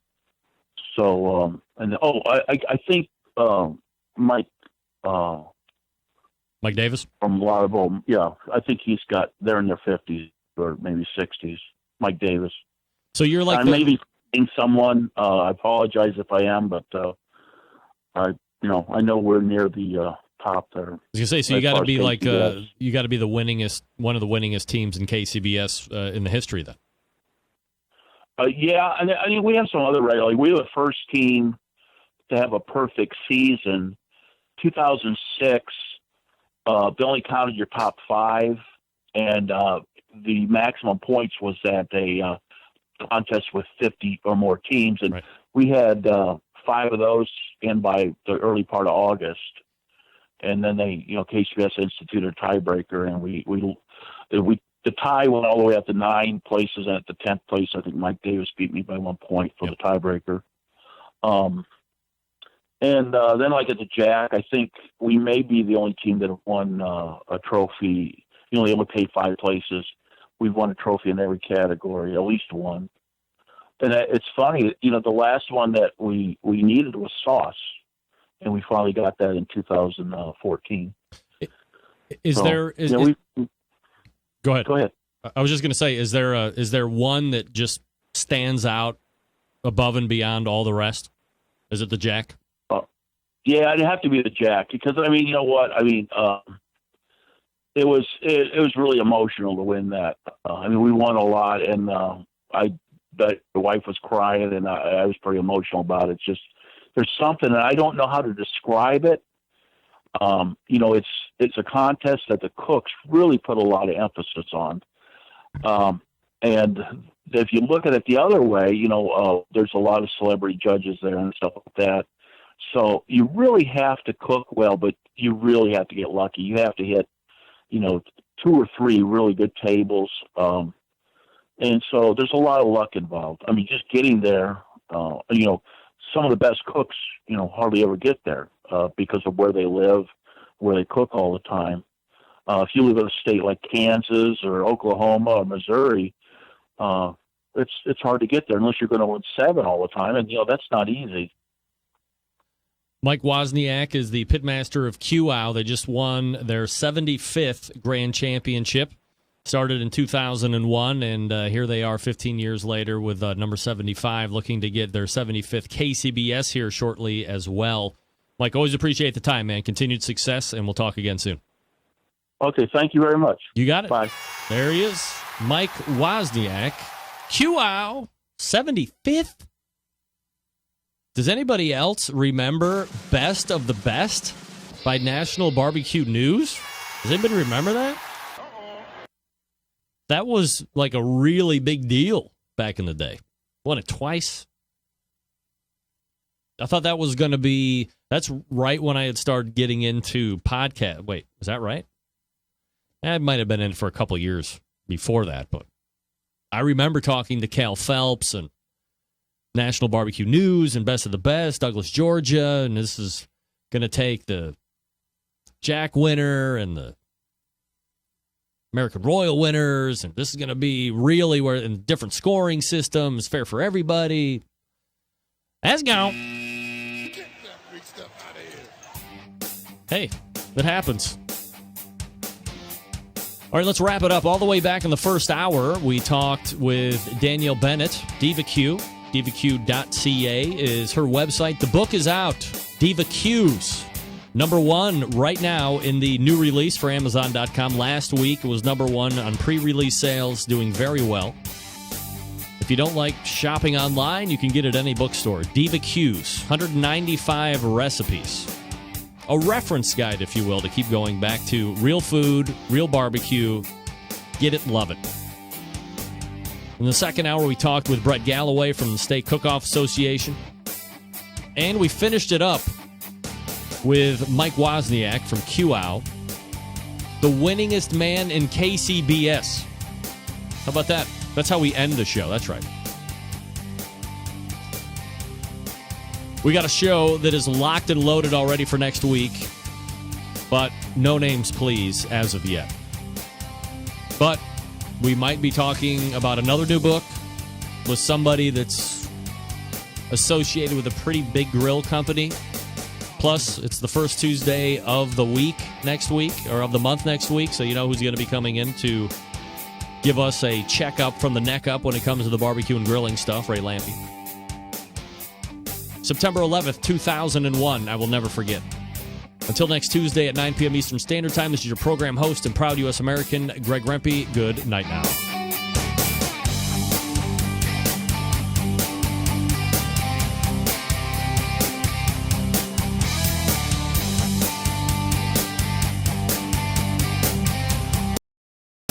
So, I think Mike Davis from Lauderdale, I think they're in their 50s or maybe 60s. Mike Davis. So you're like I may be forgetting someone. I apologize if I am, but I know we're near the top there. I was gonna say, so you got to be like you got to be the winningest, one of the winningest teams in KCBS in the history, then. Yeah, and I mean we have some other like we were the first team to have a perfect season. 2006, they only counted your top 5, and the maximum points was at a contest with 50 or more teams, and right. We had 5 of those in by the early part of August, and then they, KCBS instituted a tiebreaker, and we the tie went all the way up to 9 places, and at the 10th place, I think Mike Davis beat me by 1 point for the tiebreaker. And then, like at the Jack, I think we may be the only team that have won a trophy. They only paid 5 places. We've won a trophy in every category, at least one. And it's funny, the last one that we needed was sauce, and we finally got that in 2014. Go ahead. Go ahead. I was just going to say, is there one that just stands out above and beyond all the rest? Is it the Jack? Yeah, it'd have to be the Jack because you know what? It was really emotional to win that. We won a lot, and I bet the wife was crying, and I was pretty emotional about it. It's just there's something, and I don't know how to describe it. It's a contest that the cooks really put a lot of emphasis on, and if you look at it the other way, there's a lot of celebrity judges there and stuff like that. So you really have to cook well, but you really have to get lucky. You have to hit, 2 or 3 really good tables. And so there's a lot of luck involved. Just getting there, some of the best cooks, hardly ever get there because of where they live, where they cook all the time. If you live in a state like Kansas or Oklahoma or Missouri, it's hard to get there unless you're going to win 7 all the time. And, that's not easy. Mike Wozniak is the pitmaster of QOW. They just won their 75th Grand Championship. Started in 2001, and here they are 15 years later with number 75, looking to get their 75th KCBS here shortly as well. Mike, always appreciate the time, man. Continued success, and we'll talk again soon. Okay, thank you very much. You got it. Bye. There he is, Mike Wozniak. QOW, 75th. Does anybody else remember Best of the Best by National Barbecue News? Does anybody remember that? That was like a really big deal back in the day. Won it twice. I thought that was going to be, that's right when I had started getting into podcast. Wait, is that right? I might have been in it for a couple years before that, but I remember talking to Cal Phelps and National Barbecue News and Best of the Best, Douglas, Georgia, and this is going to take the Jack winner and the American Royal winners, and this is going to be really where in different scoring systems, fair for everybody. Let's go. Hey, it happens. All right, let's wrap it up. All the way back in the first hour, we talked with Danielle Bennett, BBQ. BBQ.ca is her website. The book is out. Diva Q's. Number 1 right now in the new release for Amazon.com. Last week it was number 1 on pre-release sales, doing very well. If you don't like shopping online, you can get it at any bookstore. Diva Q's, 195 recipes. A reference guide, if you will, to keep going back to real food, real barbecue. Get it, love it. In the second hour, we talked with Brett Galloway from the State Cook-Off Association. And we finished it up with Mike Wozniak from QOW, the winningest man in KCBS. How about that? That's how we end the show. That's right. We got a show that is locked and loaded already for next week, but no names, please, as of yet. But we might be talking about another new book with somebody that's associated with a pretty big grill company. Plus, it's the first Tuesday of the week next week, or of the month next week, so you know who's going to be coming in to give us a checkup from the neck up when it comes to the barbecue and grilling stuff, Ray Lampy. September 11th, 2001. I will never forget. Until next Tuesday at 9 p.m. Eastern Standard Time, this is your program host and proud U.S. American, Greg Rempe. Good night now.